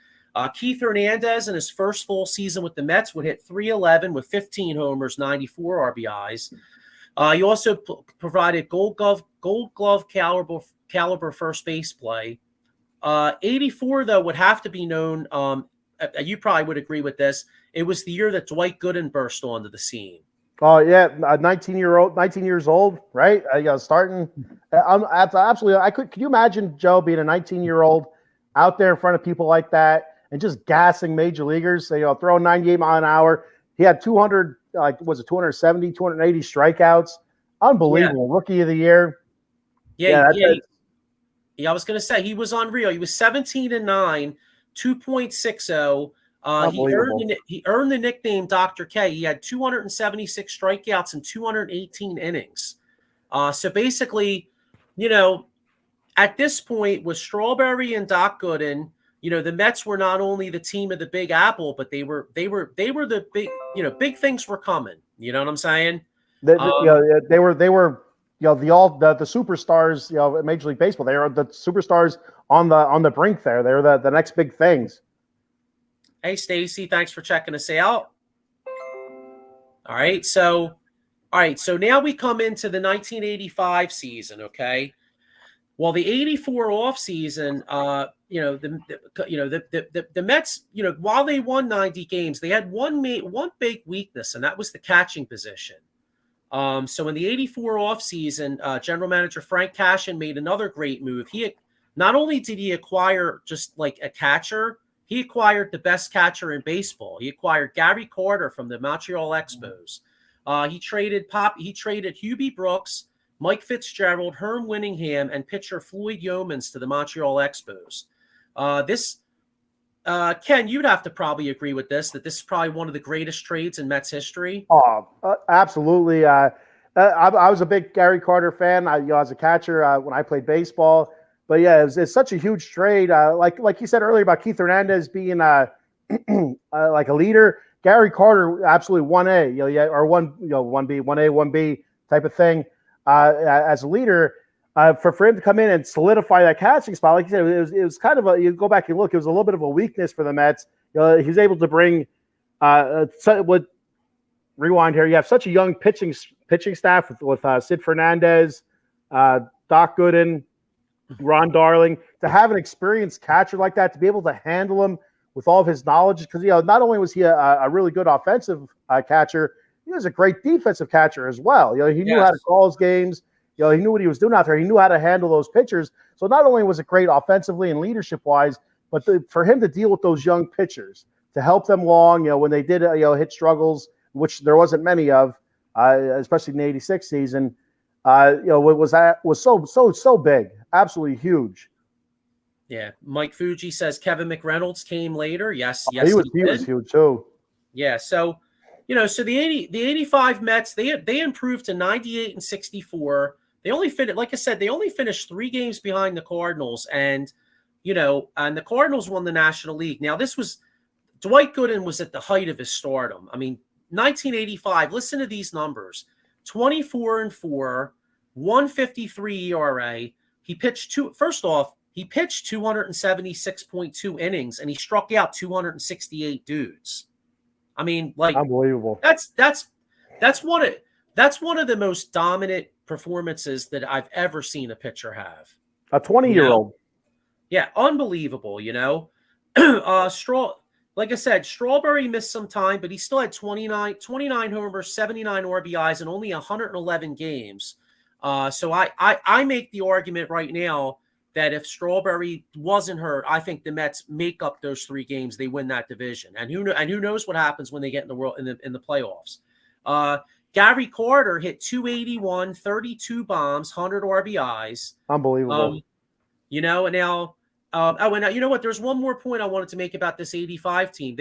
Keith Hernandez in his first full season with the Mets would hit .311 with 15 homers, 94 RBIs. He also provided Gold Glove caliber first base play. 84 though would have to be known. You probably would agree with this. It was the year that Dwight Gooden burst onto the scene. Oh yeah, 19 years old, right? Starting. I'm absolutely. Could you imagine Joe being a 19-year-old out there in front of people like that and just gassing major leaguers? Throwing 98 mile an hour. He had 200, 270, 280 strikeouts. Unbelievable. Yeah. Rookie of the year. Yeah. I was going to say he was unreal. He was 17-9, 2.60. He earned the nickname Dr. K. He had 276 strikeouts and 218 innings. So basically, at this point with Strawberry and Doc Gooden, the Mets were not only the team of the Big Apple, but they were the big, big things were coming. You know what I'm saying? They were the superstars, in Major League Baseball. They are the superstars on the brink there. They're the next big things. Hey, Stacy, thanks for checking us out. All right, so now we come into the 1985 season, okay? Well, the 84 off season, the Mets, while they won 90 games, they had one big weakness, and that was the catching position. So in the 84 off season, general manager Frank Cashin made another great move. Not only did he acquire just like a catcher, he acquired the best catcher in baseball. He acquired Gary Carter from the Montreal Expos. He traded Hubie Brooks, Mike Fitzgerald, Herm Winningham, and pitcher Floyd Yeomans to the Montreal Expos. Ken, you'd have to probably agree with this, that this is probably one of the greatest trades in Mets history. Oh, absolutely. I was a big Gary Carter fan. As a catcher when I played baseball. But yeah, it's such a huge trade. Like you said earlier about Keith Hernandez being like a leader. Gary Carter, absolutely 1A, or 1B, 1A, 1B type of thing as a leader. For him to come in and solidify that catching spot, like you said, it was kind of you go back and look, it was a little bit of a weakness for the Mets. He was able to bring rewind here. You have such a young pitching staff with Sid Fernandez, Doc Gooden, Ron Darling, to have an experienced catcher like that, to be able to handle him with all of his knowledge, because not only was he a really good offensive catcher, he was a great defensive catcher as well. He knew how to call his games. He knew what he was doing out there. He knew how to handle those pitchers. So not only was it great offensively and leadership-wise, but for him to deal with those young pitchers, to help them along, when they did hit struggles, which there wasn't many of, especially in the '86 season, was so big, absolutely huge. Yeah, Mike Fuji says Kevin McReynolds came later. Yes, he was huge too. Yeah, so So the 85 Mets, they improved to 98 and 64. They only finished, like I said, they only finished 3 games behind the Cardinals, and and the Cardinals won the National League. Now Dwight Gooden was at the height of his stardom. I mean, 1985. Listen to these numbers: 24-4, 153 ERA. He pitched he pitched 276.2 innings, and he struck out 268 dudes. I mean, like, unbelievable. That's one of the most dominant performances that I've ever seen a pitcher have. A 20-year-old. Yeah, unbelievable. Like I said, Strawberry missed some time, but he still had 29 homers, 79 RBIs, and only 111 games. So I make the argument right now that if Strawberry wasn't hurt, I think the Mets make up those 3 games. They win that division, and who knows what happens when they get in the playoffs. Gary Carter hit 281, 32 bombs, 100 RBIs. Unbelievable. And now. And you know what? There's one more point I wanted to make about this 85 team.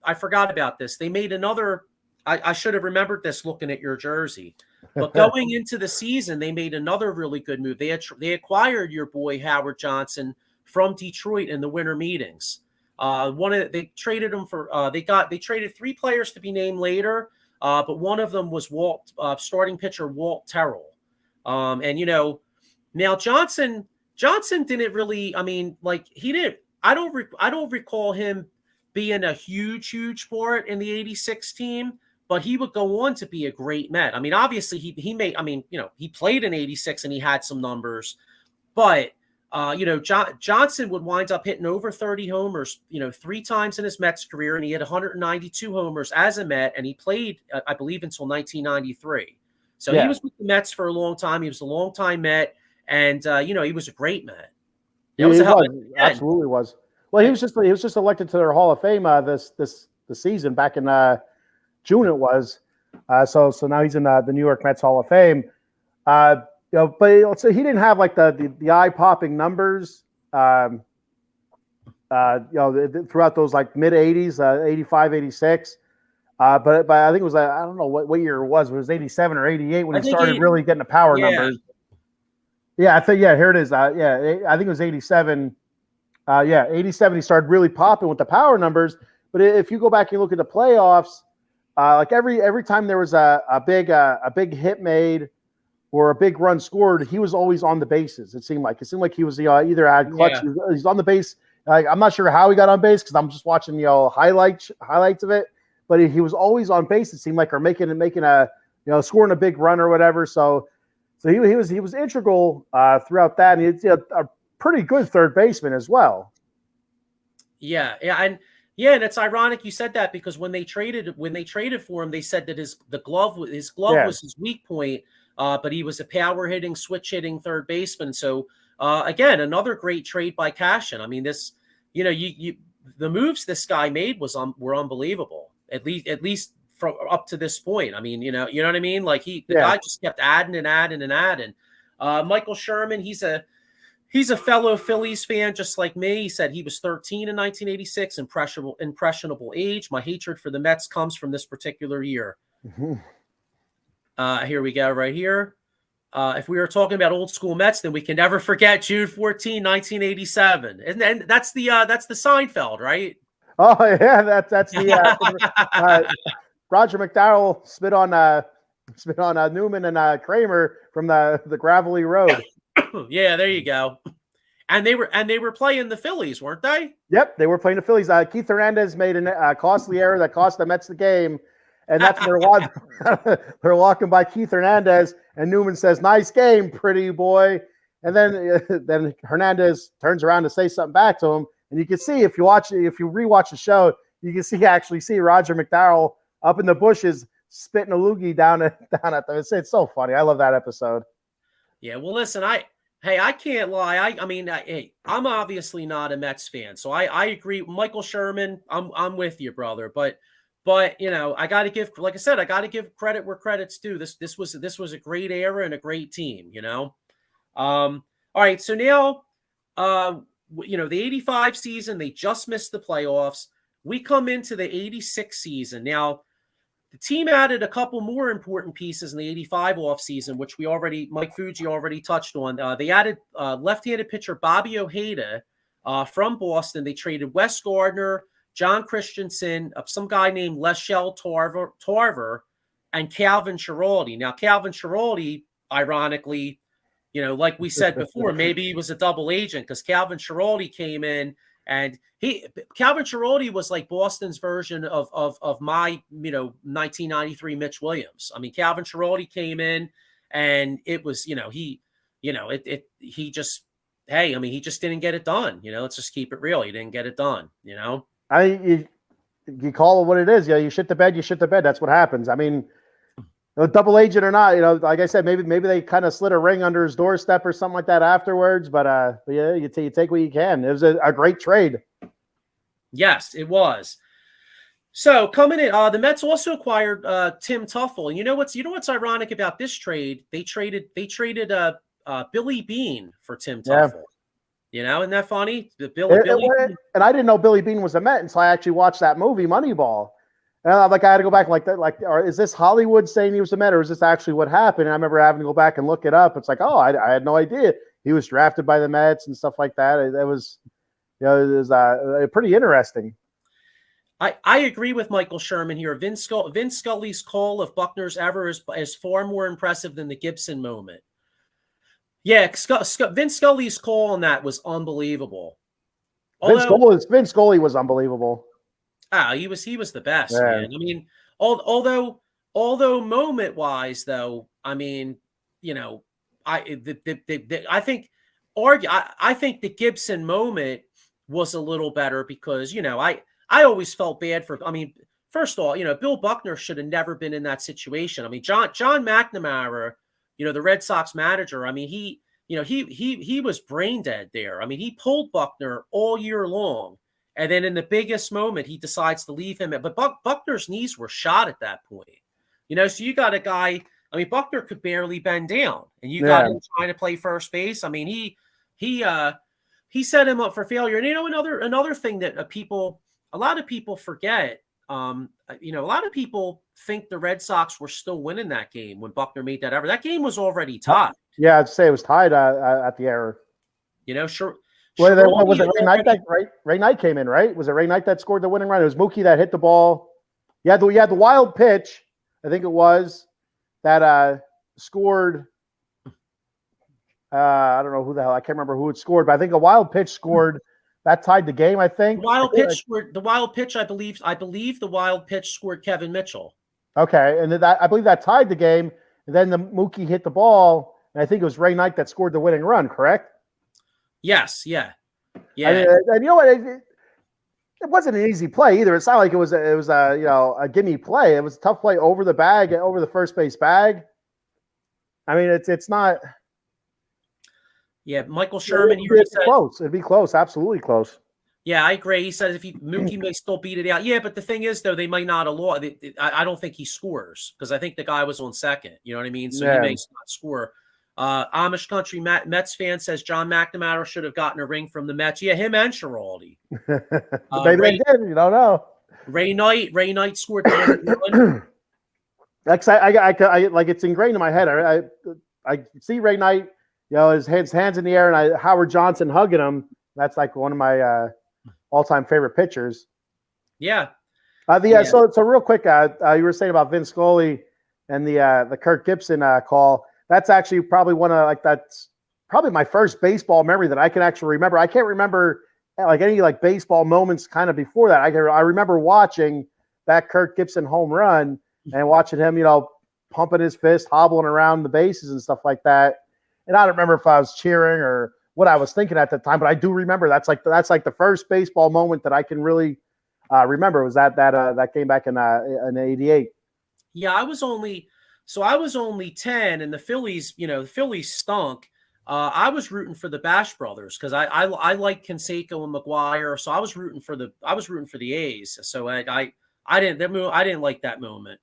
I forgot about this. They made another. I should have remembered this looking at your jersey. But going into the season, they made another really good move. They acquired your boy Howard Johnson from Detroit in the winter meetings. They traded him for. They traded 3 players to be named later, but one of them was starting pitcher Walt Terrell. Now Johnson didn't really. I mean, like, he didn't. I don't recall him being a huge part in the '86 team, but he would go on to be a great Met. I mean, obviously he made. I mean, he played in '86 and he had some numbers, but Johnson would wind up hitting over 30 homers, 3 times in his Mets career, and he had 192 homers as a Met, and he played, I believe, until 1993. So He was with the Mets for a long time. He was a long-time Met. And he was a great Met. Absolutely was. Well, he was just elected to their Hall of Fame this season back in June. It was so now he's in the New York Mets Hall of Fame. But so he didn't have like the eye popping numbers. Throughout those like mid 80s, 85, 86. But I think it was I don't know what year it was. It was 87 or 88 when he started really getting the power numbers. Yeah, I think here it is. I think it was 87. 87. He started really popping with the power numbers. But if you go back and look at the playoffs, like every time there was a big hit made or a big run scored, he was always on the bases. It seemed like he was either had clutch. Yeah. He's on the base. I'm not sure how he got on base because I'm just watching highlights of it. But he was always on base. It seemed like, or making a scoring a big run or whatever. So he was integral throughout that, and he's a pretty good third baseman as well. Yeah, and it's ironic you said that because when they traded for him, they said that his glove was his weak point, but he was a power hitting, switch hitting third baseman. So again, another great trade by Cashin. I mean, this the moves this guy made were unbelievable. At least. From up to this point. I mean, you know what I mean? Like the guy just kept adding and adding and adding. Michael Sherman, he's a fellow Phillies fan just like me. He said he was 13 in 1986, impressionable age. My hatred for the Mets comes from this particular year. Here we go right here. If we were talking about old school Mets, then we can never forget June 14, 1987. And that's the Seinfeld, right? Oh yeah, that's the Roger McDowell spit on Newman and Kramer from the gravelly road. Yeah, there you go. And they were playing the Phillies, weren't they? Yep, they were playing the Phillies. Keith Hernandez made a costly error that cost the Mets the game, and that's when they're walking by Keith Hernandez, and Newman says, "Nice game, pretty boy." And then Hernandez turns around to say something back to him, and you can see if you rewatch the show, you can actually see Roger McDowell up in the bushes, spitting a loogie down at them. It's so funny. I love that episode. Yeah, well, listen, I can't lie. I mean, I'm obviously not a Mets fan, so I agree. Michael Sherman, I'm with you, brother. But I got to give, like I said, credit where credit's due. This was a great era and a great team. All right, so now, the 85 season, they just missed the playoffs. We come into the 86 season now. The team added a couple more important pieces in the 85 offseason, which Mike Fuji already touched on. They added left-handed pitcher Bobby Ojeda from Boston. They traded Wes Gardner, John Christensen, some guy named Leshell Tarver, and Calvin Schiraldi. Now, Calvin Schiraldi, ironically, like we said before, maybe he was a double agent because Calvin Schiraldi came in and Calvin Schiraldi was like Boston's version of my 1993 Mitch Williams. I mean, Calvin Schiraldi came in and it was he just didn't get it done. Let's just keep it real. He didn't get it done. You call it what it is. You shit the bed. You shit the bed. That's what happens. I mean, double agent or not, like I said, maybe they kind of slid a ring under his doorstep or something like that afterwards. But yeah, you take what you can. It was a great trade. Yes, it was. So coming in, the Mets also acquired Tim Tuffle. You know what's ironic about this trade? They traded Billy Beane for Tim Tuffle. Yeah. Isn't that funny? Billy and I didn't know Billy Beane was a Met until I actually watched that movie Moneyball. And I had to go back is this Hollywood saying he was a Met, or is this actually what happened? And I remember having to go back and look it up. It's like, I had no idea he was drafted by the Mets and stuff like that. It was pretty interesting. I agree with Michael Sherman here. Vince Scully's call of Buckner's ever is far more impressive than the Gibson moment. Yeah, Vince Scully's call on that was unbelievable. Vince Scully was unbelievable. He was the best, man. I mean, although moment wise, though, I mean, I think the Gibson moment was a little better because I always felt bad for. I mean, first of all, Bill Buckner should have never been in that situation. I mean, John McNamara, the Red Sox manager. I mean, he was brain dead there. I mean, he pulled Buckner all year long. And then in the biggest moment, he decides to leave him. But Buckner's knees were shot at that point. So you got a guy, I mean, Buckner could barely bend down. And you got him trying to play first base. I mean, he set him up for failure. And, another thing that a lot of people forget, a lot of people think the Red Sox were still winning that game when Buckner made that error. That game was already tied. Yeah, I'd say it was tied at the error. Sure. Was it Ray Knight Ray Knight came in, right? Was it Ray Knight that scored the winning run? It was Mookie that hit the ball. You had the wild pitch, I think it was, that scored. I don't know who the hell. I can't remember who it scored, but I think a wild pitch scored. That tied the game, I think. The wild pitch, I believe the wild pitch scored Kevin Mitchell. Okay, and I believe that tied the game. And then the Mookie hit the ball, and I think it was Ray Knight that scored the winning run, correct? Yes, yeah. And you know what? It wasn't an easy play either. It's not like it was a gimme play. It was a tough play over the bag, over the first base bag. I mean, it's not. Yeah, Michael Sherman. It'd be close. It'd be close. Absolutely close. Yeah, I agree. He says Mookie may still beat it out. Yeah, but the thing is, though, they might not have lost. I don't think he scores because I think the guy was on second. You know what I mean? So he may not score. Amish Country Mets fan says John McNamara should have gotten a ring from the Mets. Yeah, him and Schiraldi. Maybe they did. You don't know. Ray Knight scored the winning run. I like it's ingrained in my head. I see Ray Knight, his hands in the air, and Howard Johnson hugging him. That's like one of my all-time favorite pictures. Yeah. So real quick, you were saying about Vince Scully and the Kirk Gibson call. That's actually probably that's probably my first baseball memory that I can actually remember. I can't remember any baseball moments kind of before that. I remember watching that Kirk Gibson home run and watching him, pumping his fist, hobbling around the bases and stuff like that. And I don't remember if I was cheering or what I was thinking at the time, but I do remember that's like the first baseball moment that I can really remember was that game back in '88. Yeah, I was only 10, and the Phillies stunk. I was rooting for the Bash Brothers because I like Canseco and McGuire, so I was rooting for the A's. So I didn't like that moment.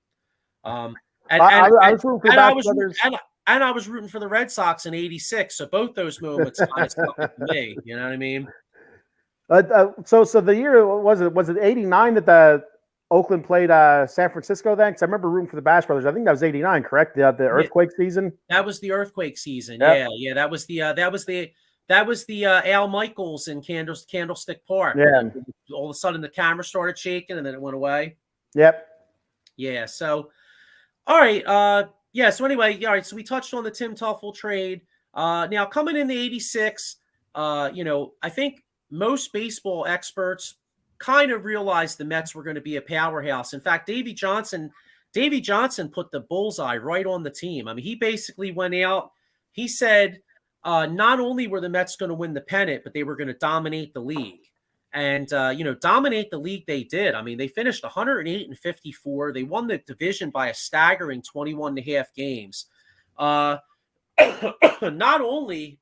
I was rooting for the Bash Brothers. And I was rooting for the Red Sox in '86. So both those moments kind of stuck with me. You know what I mean? So the year was it '89 that Oakland played San Francisco then? Because I remember rooting for the Bash Brothers. I think that was '89, correct? The earthquake season. That was the earthquake season. Yep. Yeah. That was the Al Michaels in Candlestick Park. Yeah. All of a sudden the camera started shaking and then it went away. Yep. Yeah. So, all right. Yeah. So anyway, all right. So we touched on the Tim Tuffle trade. Now coming in the '86, I think most baseball experts kind of realized the Mets were going to be a powerhouse. In fact, Davey Johnson put the bullseye right on the team. I mean, he basically went out. He said not only were the Mets going to win the pennant, but they were going to dominate the league. And, dominate the league they did. I mean, they finished 108-54. They won the division by a staggering 21 and a half games. Not only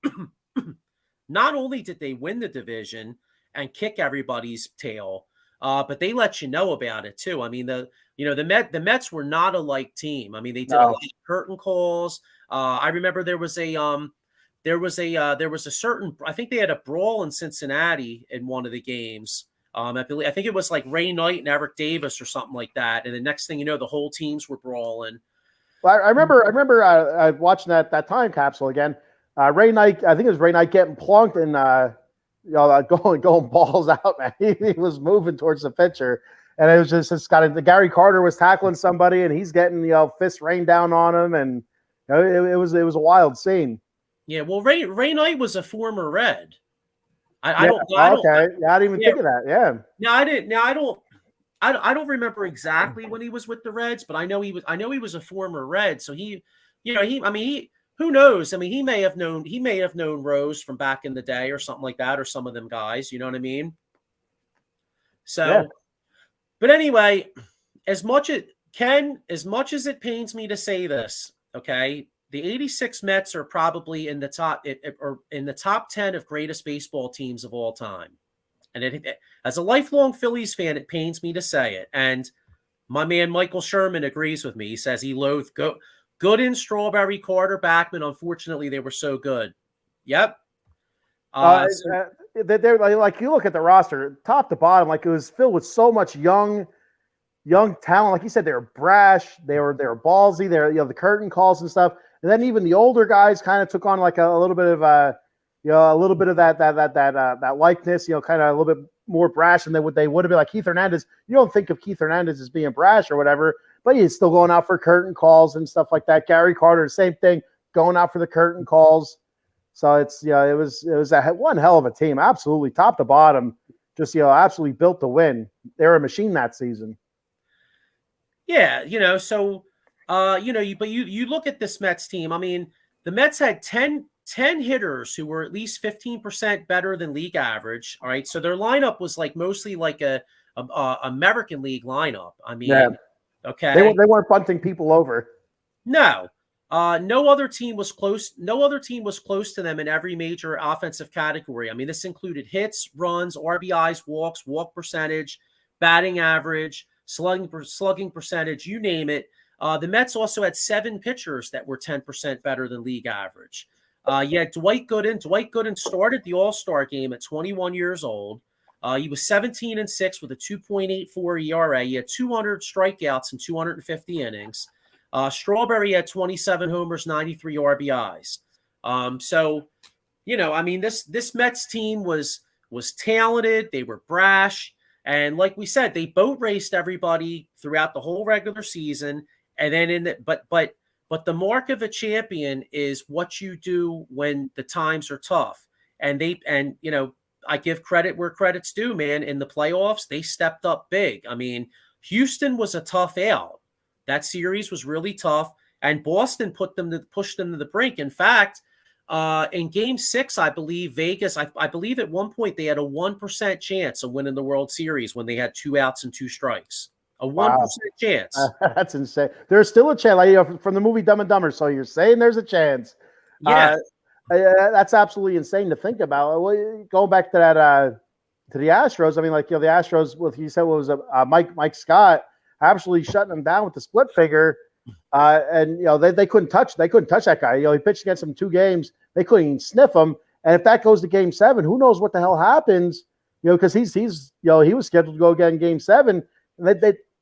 did they win the division and kick everybody's tail, but they let you know about it too. I mean, the Mets were not a like team. I mean, they did a lot of curtain calls. I remember there was a certain, I think they had a brawl in Cincinnati in one of the games. I think it was like Ray Knight and Eric Davis or something like that. And the next thing you know, the whole teams were brawling. Well, I remember watching that time capsule again. Ray Knight, I think it was Ray Knight getting plunked and going balls out, man. He was moving towards the pitcher, and it was just the Gary Carter was tackling somebody, and he's getting fists rained down on him, and it was a wild scene. Yeah, well, Ray Knight was a former Red. I didn't even think of that. Yeah. No, I didn't. Now I don't remember exactly when he was with the Reds, but I know he was a former Red. So who knows? I mean, he may have known Rose from back in the day or something like that, or some of them guys, you know what I mean? So, yeah. But anyway, as much as it pains me to say this, okay, the '86 Mets are probably in the top 10 of greatest baseball teams of all time. And as a lifelong Phillies fan, it pains me to say it. And my man Michael Sherman agrees with me. He says he loathed Gooden, Strawberry, Carter, Backman. Unfortunately, they were so good. Yep. They're like, you look at the roster, top to bottom, like it was filled with so much young talent. Like you said, they were brash, they were ballsy. They're the curtain calls and stuff. And then even the older guys kind of took on like a little bit of that likeness, kind of a little bit more brash than they would have been. Like Keith Hernandez, you don't think of Keith Hernandez as being brash or whatever, but he's still going out for curtain calls and stuff like that. Gary Carter, same thing, going out for the curtain calls. So it was one hell of a team, absolutely top to bottom, just absolutely built to win. They were a machine that season. Yeah, but you look at this Mets team. I mean, the Mets had 10 hitters who were at least 15% better than league average. All right. So their lineup was like mostly like a American League lineup. I mean, yeah. Okay. They weren't bunting people over. No. No other team was close. No other team was close to them in every major offensive category. I mean, this included hits, runs, RBIs, walks, walk percentage, batting average, slugging percentage, you name it. The Mets also had 7 pitchers that were 10% better than league average. Dwight Gooden started the All-Star game at 21 years old. He was 17-6 with a 2.84 ERA. He had 200 strikeouts and 250 innings. Strawberry had 27 homers, 93 RBIs. This Mets team was talented. They were brash. And like we said, they boat raced everybody throughout the whole regular season. And then but the mark of a champion is what you do when the times are tough. I give credit where credit's due, man. In the playoffs, they stepped up big. I mean, Houston was a tough out. That series was really tough, and Boston pushed them to the brink. In fact, in Game 6, I believe Vegas. I believe at one point they had a 1% chance of winning the World Series when they had 2 outs and 2 strikes. A 1% chance. That's insane. There's still a chance, from the movie Dumb and Dumber. So you're saying there's a chance? Yeah. That's absolutely insane to think about. Going back to that, to the Astros. I mean, the Astros, what you said was Mike Scott absolutely shutting them down with the split figure, and they couldn't touch that guy. He pitched against him 2 games. They couldn't even sniff him. And if that goes to Game 7, who knows what the hell happens? Because he was scheduled to go again in Game 7. And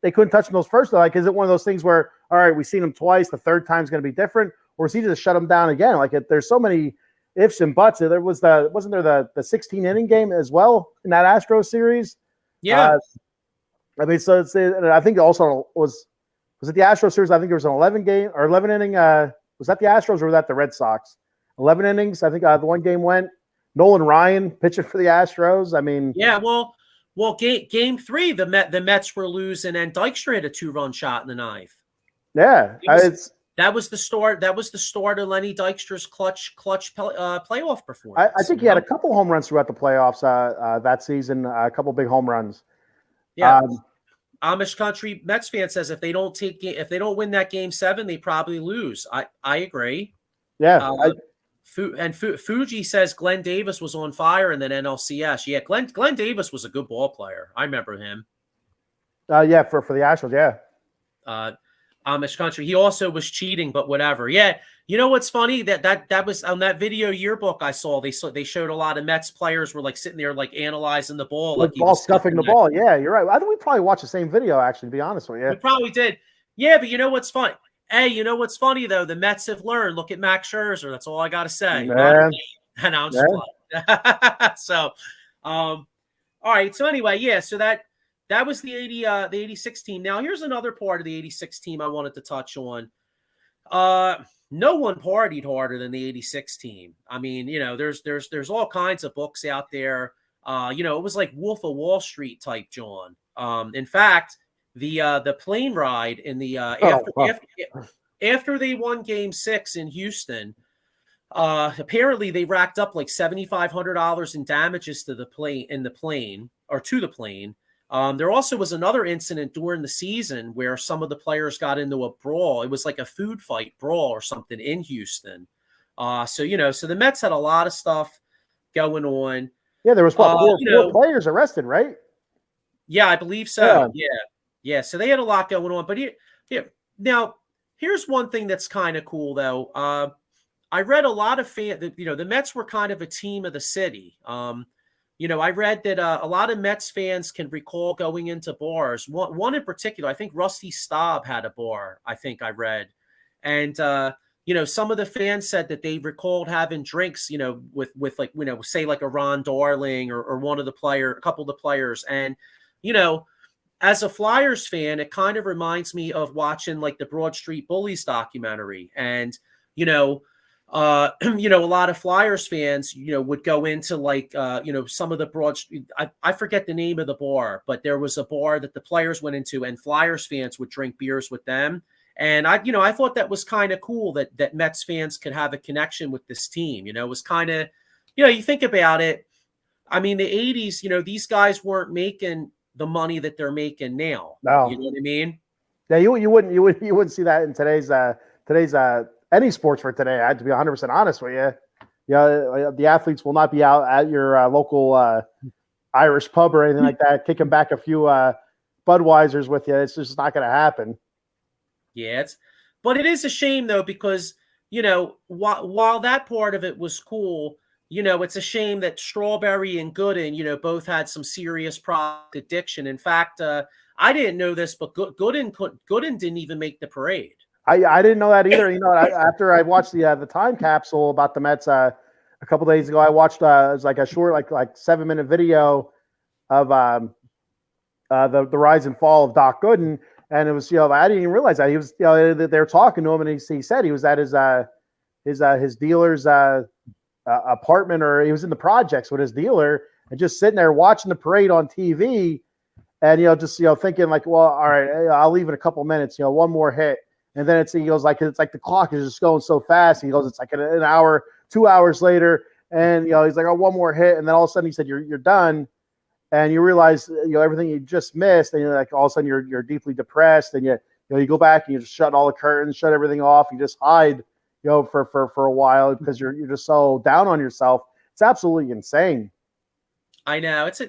they couldn't touch him those first. Like, is it one of those things where, all right, we've seen him twice, the third time's going to be different, or is he just shut him down again? Like, there's so many ifs and buts. There was wasn't there the 16 inning game as well in that Astros series? Yeah. I mean, so I think also was it the Astros series? I think there was an 11 inning. Was that the Astros or was that the Red Sox? 11 innings. I think the one game went. Nolan Ryan pitching for the Astros. I mean, yeah. Well, game 3, the Mets were losing, and Dykstra had a 2-run shot in the ninth. Yeah, that was the start. That was the start of Lenny Dykstra's clutch playoff performance. I think he had a couple home runs throughout the playoffs that season. A couple big home runs. Yeah. Amish Country Mets fan says if they don't win that game 7, they probably lose. I agree. Yeah. Fuji says Glenn Davis was on fire and then NLCS. Yeah, Glenn Davis was a good ball player. I remember him. Yeah, for the Astros, yeah. Amish Country. He also was cheating, but whatever. Yeah. You know what's funny? That was on that video yearbook I saw. They showed a lot of Mets players were like sitting there like analyzing the ball, like ball stuffing the ball. Yeah, you're right. I think we probably watched the same video actually. To be honest with you, we probably did. Yeah, but you know what's funny? Hey, you know what's funny though? The Mets have learned. Look at Max Scherzer. That's all I got to say. Man. And I'm just playing. So, all right. So anyway, yeah. So that was the 86 team. Now here's another part of the 86 team I wanted to touch on. No one partied harder than the 86 team. I mean, there's all kinds of books out there. It was like Wolf of Wall Street type, John. In fact, the plane ride in the after they won Game 6 in Houston, apparently they racked up like $7,500 in damages to the plane. There also was another incident during the season where some of the players got into a brawl. It was like a food fight brawl or something in Houston. So the Mets had a lot of stuff going on. Yeah, there was four players arrested, right? Yeah, I believe so. Yeah. So they had a lot going on. But now here's one thing that's kind of cool though. I read a lot of the Mets were kind of a team of the city. I read that a lot of Mets fans can recall going into bars. One in particular, I think Rusty Staub had a bar, I think I read. And, some of the fans said that they recalled having drinks, with like, say like a Ron Darling or a couple of the players. And, as a Flyers fan, it kind of reminds me of watching like the Broad Street Bullies documentary. And, a lot of Flyers fans, would go into like, some of the I forget the name of the bar, but there was a bar that the players went into and Flyers fans would drink beers with them. And I thought that was kind of cool that Mets fans could have a connection with this team. It was kind of, you think about it. I mean, the 80s, these guys weren't making the money that they're making now. No. You know what I mean? Yeah, you wouldn't see that in today's any sports for today. I had to be 100% honest with you. The athletes will not be out at your local Irish pub or anything like that, kicking back a few Budweisers with you. It's just not going to happen. Yeah, but it is a shame though, because while that part of it was cool, it's a shame that Strawberry and Gooden, both had some serious product addiction. In fact, I didn't know this, but Gooden didn't even make the parade. I didn't know that either. After I watched the time capsule about the Mets a couple days ago, I watched it was like a short, like 7-minute video of the rise and fall of Doc Gooden, and it was I didn't even realize that he was they were talking to him, and he said he was at his dealer's apartment, or he was in the projects with his dealer, and just sitting there watching the parade on TV, and thinking like, well, all right, I'll leave in a couple minutes, one more hit. And then he goes like, it's like the clock is just going so fast. He goes, it's like an hour, 2 hours later. And, he's like, oh, one more hit. And then all of a sudden he said, you're done. And you realize, everything you just missed. And you're like, all of a sudden you're deeply depressed. And you go back and you just shut all the curtains, shut everything off. You just hide, for a while because you're just so down on yourself. It's absolutely insane. I know. It's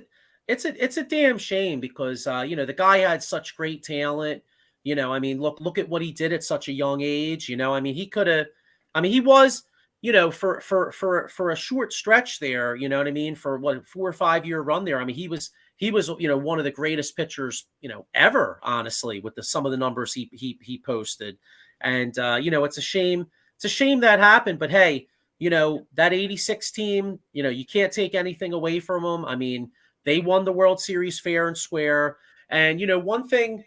a damn shame because, the guy had such great talent. Look at what he did at such a young age. He could have, he was, for a short stretch there, you know what I mean, for what 4 or 5 year run there. I mean, he was one of the greatest pitchers ever, honestly, with some of the numbers he posted. And it's a shame. It's a shame that happened, but hey, that 86 team, you can't take anything away from them. I mean, they won the World Series fair and square. And one thing,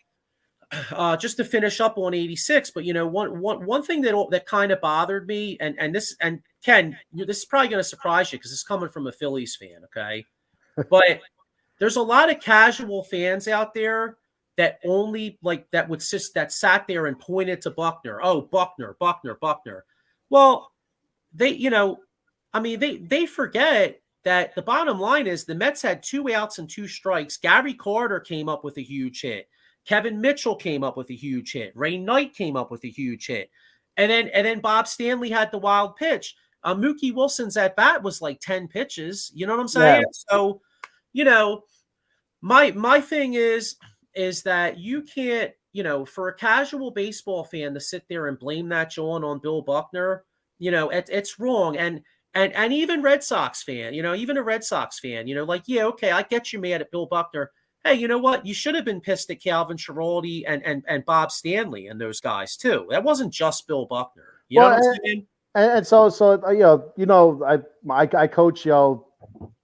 just to finish up on 86, but one thing that kind of bothered me, and Ken, this is probably going to surprise you because it's coming from a Phillies fan, okay? But there's a lot of casual fans out there that only that sat there and pointed to Buckner. Oh, Buckner. Well, they forget that the bottom line is the Mets had 2 outs and 2 strikes. Gary Carter came up with a huge hit. Kevin Mitchell came up with a huge hit. Ray Knight came up with a huge hit. And then Bob Stanley had the wild pitch. Mookie Wilson's at bat was like 10 pitches. You know what I'm saying? Yeah. So, my thing is that you can't, for a casual baseball fan to sit there and blame that John on Bill Buckner, it's wrong. And even Red Sox fan, even a Red Sox fan, yeah, okay, I get you mad at Bill Buckner. Hey, you know what? You should have been pissed at Calvin Schiraldi and Bob Stanley and those guys too. That wasn't just Bill Buckner. You know what I'm saying? And so I coach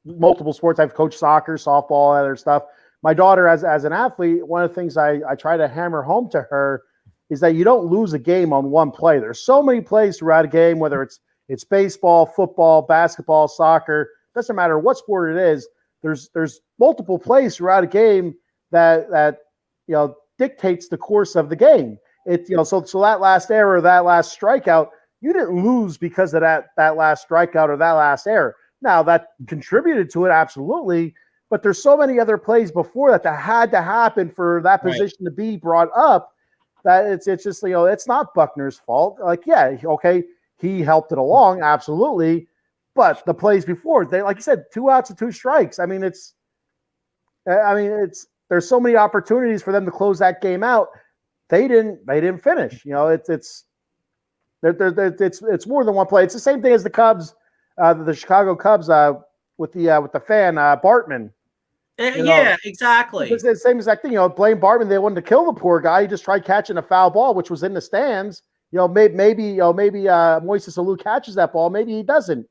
multiple sports. I've coached soccer, softball, other stuff. My daughter, as an athlete, one of the things I try to hammer home to her is that you don't lose a game on one play. There's so many plays throughout a game, whether it's baseball, football, basketball, soccer. Doesn't matter what sport it is. There's multiple plays throughout a game that dictates the course of the game. So that last error, that last strikeout, you didn't lose because of that last strikeout or that last error. Now that contributed to it, absolutely, but there's so many other plays before that had to happen for that position to be brought up that it's just it's not Buckner's fault. Like, yeah, okay, he helped it along, absolutely. But the plays before, they, like you said, 2 outs and 2 strikes. I mean, there's so many opportunities for them to close that game out. They didn't finish. It's more than one play. It's the same thing as the Cubs, the Chicago Cubs, with the fan Bartman. Yeah, exactly. It's the same exact thing. Blaine Bartman, they wanted to kill the poor guy. He just tried catching a foul ball, which was in the stands. Maybe Moises Alou catches that ball. Maybe he doesn't.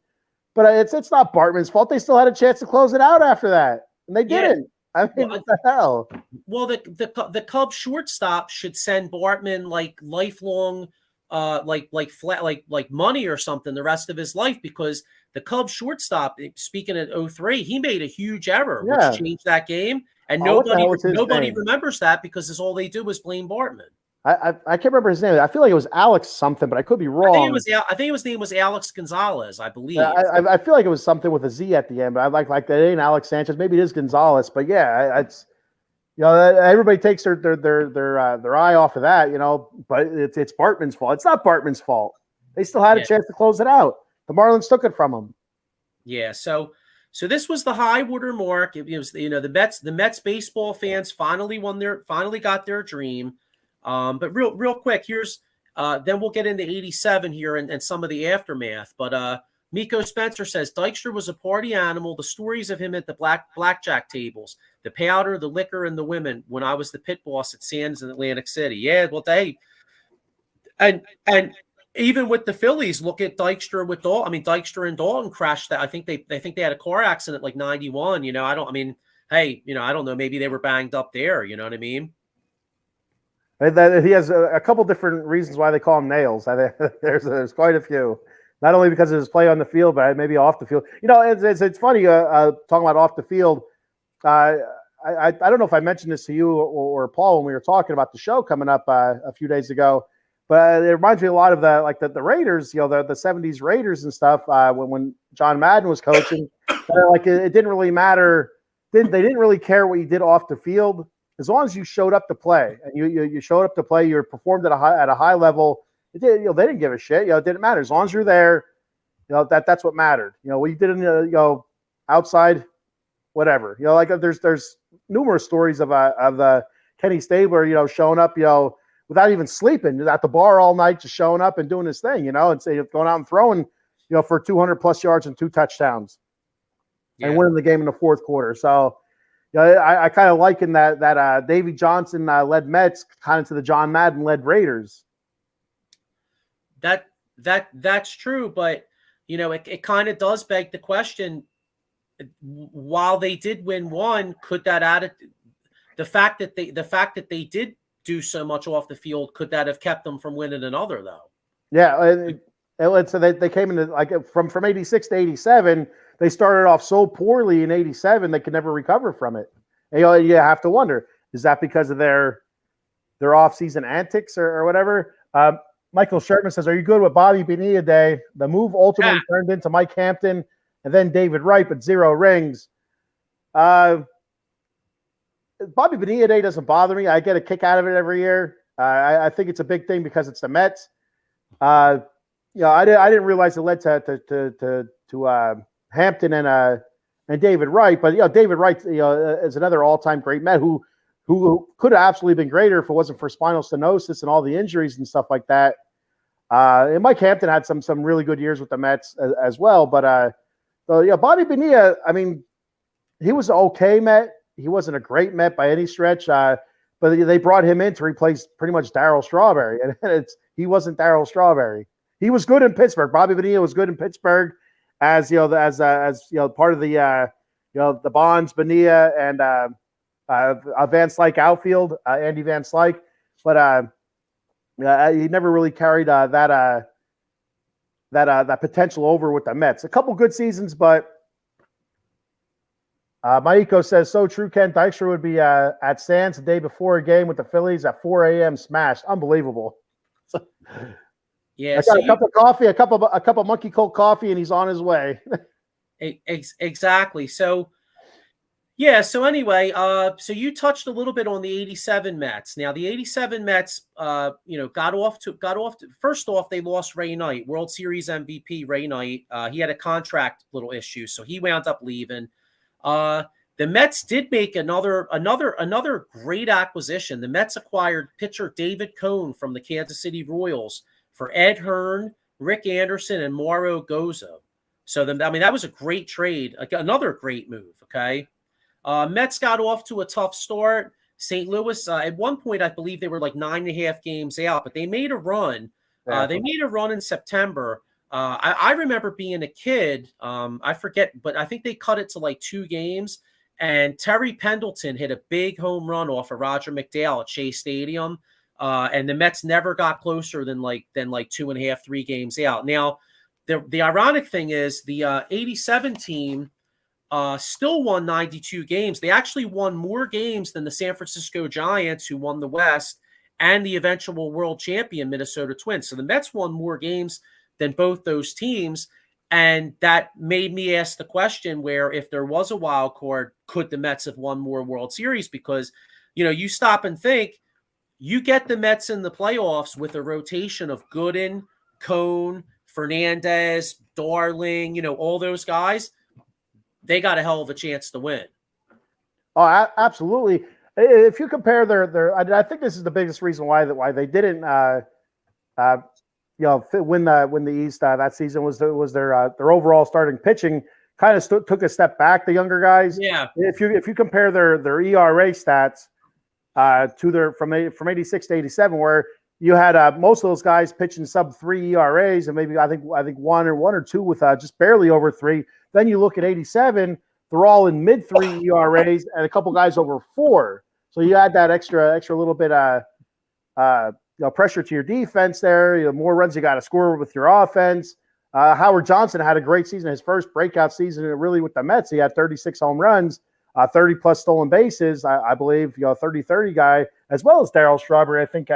But it's not Bartman's fault. They still had a chance to close it out after that, and they didn't. I mean, what the hell? Well, the Cubs shortstop should send Bartman like lifelong, like money or something the rest of his life, because the Cubs shortstop, speaking at 03, he made a huge error which changed that game, and nobody remembers that because all they do was blame Bartman. I can't remember his name. I feel like it was Alex something, but I could be wrong. I think his name was Alex Gonzalez, I believe. I feel like it was something with a Z at the end, but I like that ain't Alex Sanchez. Maybe it is Gonzalez, but yeah, it's everybody takes their eye off of that, But it's Bartman's fault. It's not Bartman's fault. They still had a chance to close it out. The Marlins took it from them. Yeah, so this was the high water mark. It was the Mets baseball fans finally got their dream. But real quick, here's then we'll get into 87 here and some of the aftermath. But Miko Spencer says Dykstra was a party animal. The stories of him at the blackjack tables, the powder, the liquor, and the women when I was the pit boss at Sands in Atlantic City. Yeah, well, and even with the Phillies, look at Dykstra with Dalton. I mean, Dykstra and Dalton crashed that. I think they had a car accident like 91. I don't know. Maybe they were banged up there. You know what I mean? He has a couple different reasons why they call him Nails. There's quite a few. Not only because of his play on the field, but maybe off the field. It's funny talking about off the field. I don't know if I mentioned this to you or Paul when we were talking about the show coming up a few days ago, but it reminds me a lot of the Raiders. The 70s Raiders and stuff when John Madden was coaching. It didn't really matter. They didn't really care what you did off the field. As long as you showed up to play and you showed up to play, you performed at a high level. They didn't give a shit. It didn't matter as long as you're there. That's what mattered. What you did in the outside, whatever. There's numerous stories of the Kenny Stabler, showing up, without even sleeping at the bar all night, just showing up and doing his thing, and going out and throwing for 200 plus yards and 2 touchdowns, and winning the game in the fourth quarter. So, I kind of liken that Davey Johnson led Mets kind of to the John Madden led Raiders. That's true, but it kind of does beg the question. While they did win one, could that add the fact that they did do so much off the field, could that have kept them from winning another though? Yeah, and so they came into like from 86 to 87. They started off so poorly in 87 they could never recover from it. And, you have to wonder, is that because of their off-season antics or whatever? Michael Sherman says, "Are you good with Bobby Bonilla Day? The move ultimately turned into Mike Hampton and then David Wright, but 0 rings." Bobby Bonilla Day doesn't bother me. I get a kick out of it every year. I think it's a big thing because it's the Mets. I didn't realize it led to Hampton and David Wright, but David Wright is another all-time great Met who could have absolutely been greater if it wasn't for spinal stenosis and all the injuries and stuff like that. And Mike Hampton had some really good years with the Mets as well, but Bobby Bonilla, I mean, he was an okay Met. He wasn't a great Met by any stretch, but they brought him in to replace pretty much Darryl Strawberry, and he wasn't Darryl Strawberry. He was good in Pittsburgh. Bobby Bonilla was good in Pittsburgh as part of the the Bonds, Bonilla, and Van Slyke outfield, Andy Van Slyke, but he never really carried that potential over with the Mets. A couple good seasons, but Maiko says, "So true, Ken Dykstra would be at Sands the day before a game with the Phillies at 4 a.m. smashed. Unbelievable." Yeah, I got a cup of coffee, a cup of monkey cold coffee, and he's on his way. Exactly. So, yeah. So anyway, so you touched a little bit on the '87 Mets. Now, the '87 Mets, got off to first off, they lost Ray Knight, World Series MVP Ray Knight. He had a contract little issue, so he wound up leaving. The Mets did make another great acquisition. The Mets acquired pitcher David Cone from the Kansas City Royals for Ed Hearn, Rick Anderson, and Mauro Gozo. So that was a great trade, another great move. Okay, Mets got off to a tough start. St. Louis, at one point, I believe they were like 9.5 games out, but they made a run. They made a run in September. I remember being a kid. I forget, but I think they cut it to like 2 games. And Terry Pendleton hit a big home run off of Roger McDowell at Shea Stadium. And the Mets never got closer than like 2.5, 3 games out. Now, the ironic thing is the 87 team still won 92 games. They actually won more games than the San Francisco Giants, who won the West, and the eventual world champion Minnesota Twins. So the Mets won more games than both those teams. And that made me ask the question where if there was a wild card, could the Mets have won more World Series? Because, you stop and think, you get the Mets in the playoffs with a rotation of Gooden, Cone, Fernandez, Darling, all those guys. They got a hell of a chance to win. Oh, absolutely. If you compare their I think this is the biggest reason why they didn't win the East that season was their overall starting pitching kind of took a step back. The younger guys, yeah. If you compare their ERA stats to their from 86 to 87, where you had most of those guys pitching sub-3 ERAs, and maybe I think one or two with just barely over 3. Then you look at 87, they're all in mid-3 ERAs, and a couple guys over 4. So you add that extra little bit pressure to your defense there. More runs you got to score with your offense. Howard Johnson had a great season, his first breakout season really with the Mets. He had 36 home runs, 30 plus stolen bases, I believe, 30-30 guy, as well as Darryl Strawberry. I think,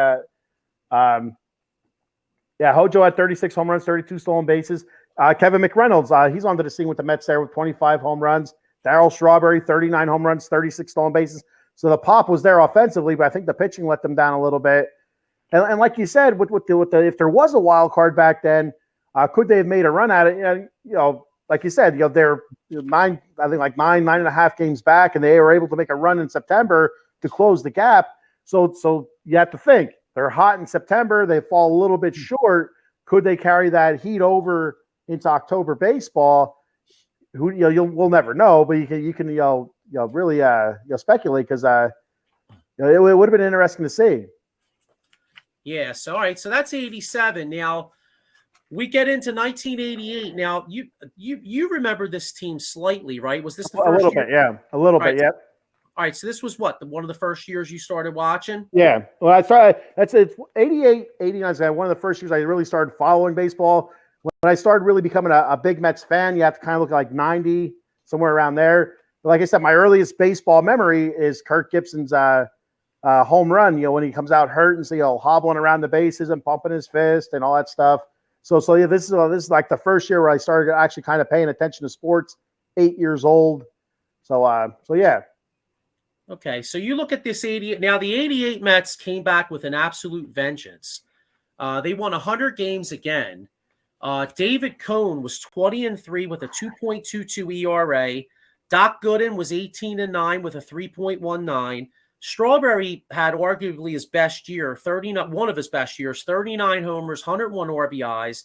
Hojo had 36 home runs, 32 stolen bases. Kevin McReynolds, he's onto the scene with the Mets there with 25 home runs. Darryl Strawberry, 39 home runs, 36 stolen bases. So the pop was there offensively, but I think the pitching let them down a little bit. And like you said, with the if there was a wild card back then, could they have made a run at it? Like you said, they're 9.5 games back, and they were able to make a run in September to close the gap. So you have to think they're hot in September. They fall a little bit short. Could they carry that heat over into October baseball, who we'll never know, but you can really speculate because it would have been interesting to see. Yeah. So all right. So that's 87. Now we get into 1988. Now you remember this team slightly, right? Was this the first a little year? bit? Yeah, a little bit. Yeah. All right. So this was what one of the first years you started watching? Yeah. Well, I started. It's 88, 89. One of the first years I really started following baseball. When I started really becoming a big Mets fan, you have to kind of look like 90, somewhere around there. But like I said, my earliest baseball memory is Kirk Gibson's home run. When he comes out hurt and hobbling around the bases and pumping his fist and all that stuff. So yeah, this is like the first year where I started actually kind of paying attention to sports. 8 years old. So yeah. Okay, so you look at this 88. Now, the 88 Mets came back with an absolute vengeance. They won 100 games again. David Cohn was 20-3 with a 2.22 ERA. Doc Gooden was 18-9 with a 3.19. Strawberry had arguably his best year, one of his best years, 39 homers, 101 RBIs.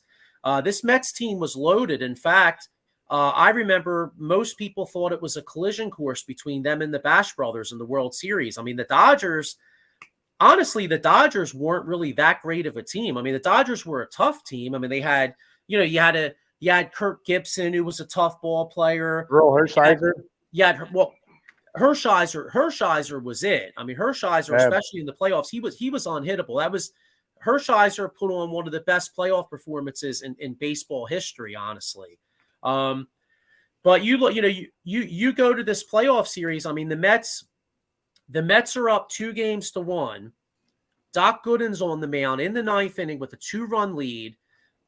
This Mets team was loaded. In fact, I remember most people thought it was a collision course between them and the Bash Brothers in the World Series. I mean, the Dodgers weren't really that great of a team. I mean, the Dodgers were a tough team. I mean, they had, you had Kirk Gibson, who was a tough ball player. Earl Hershiser. Hershiser was it. I mean, Hershiser, especially in the playoffs, he was unhittable. That was Hershiser put on one of the best playoff performances in baseball history, honestly. But you go to this playoff series. I mean, the Mets are up 2-1. Doc Gooden's on the mound in the ninth inning with a 2-run lead,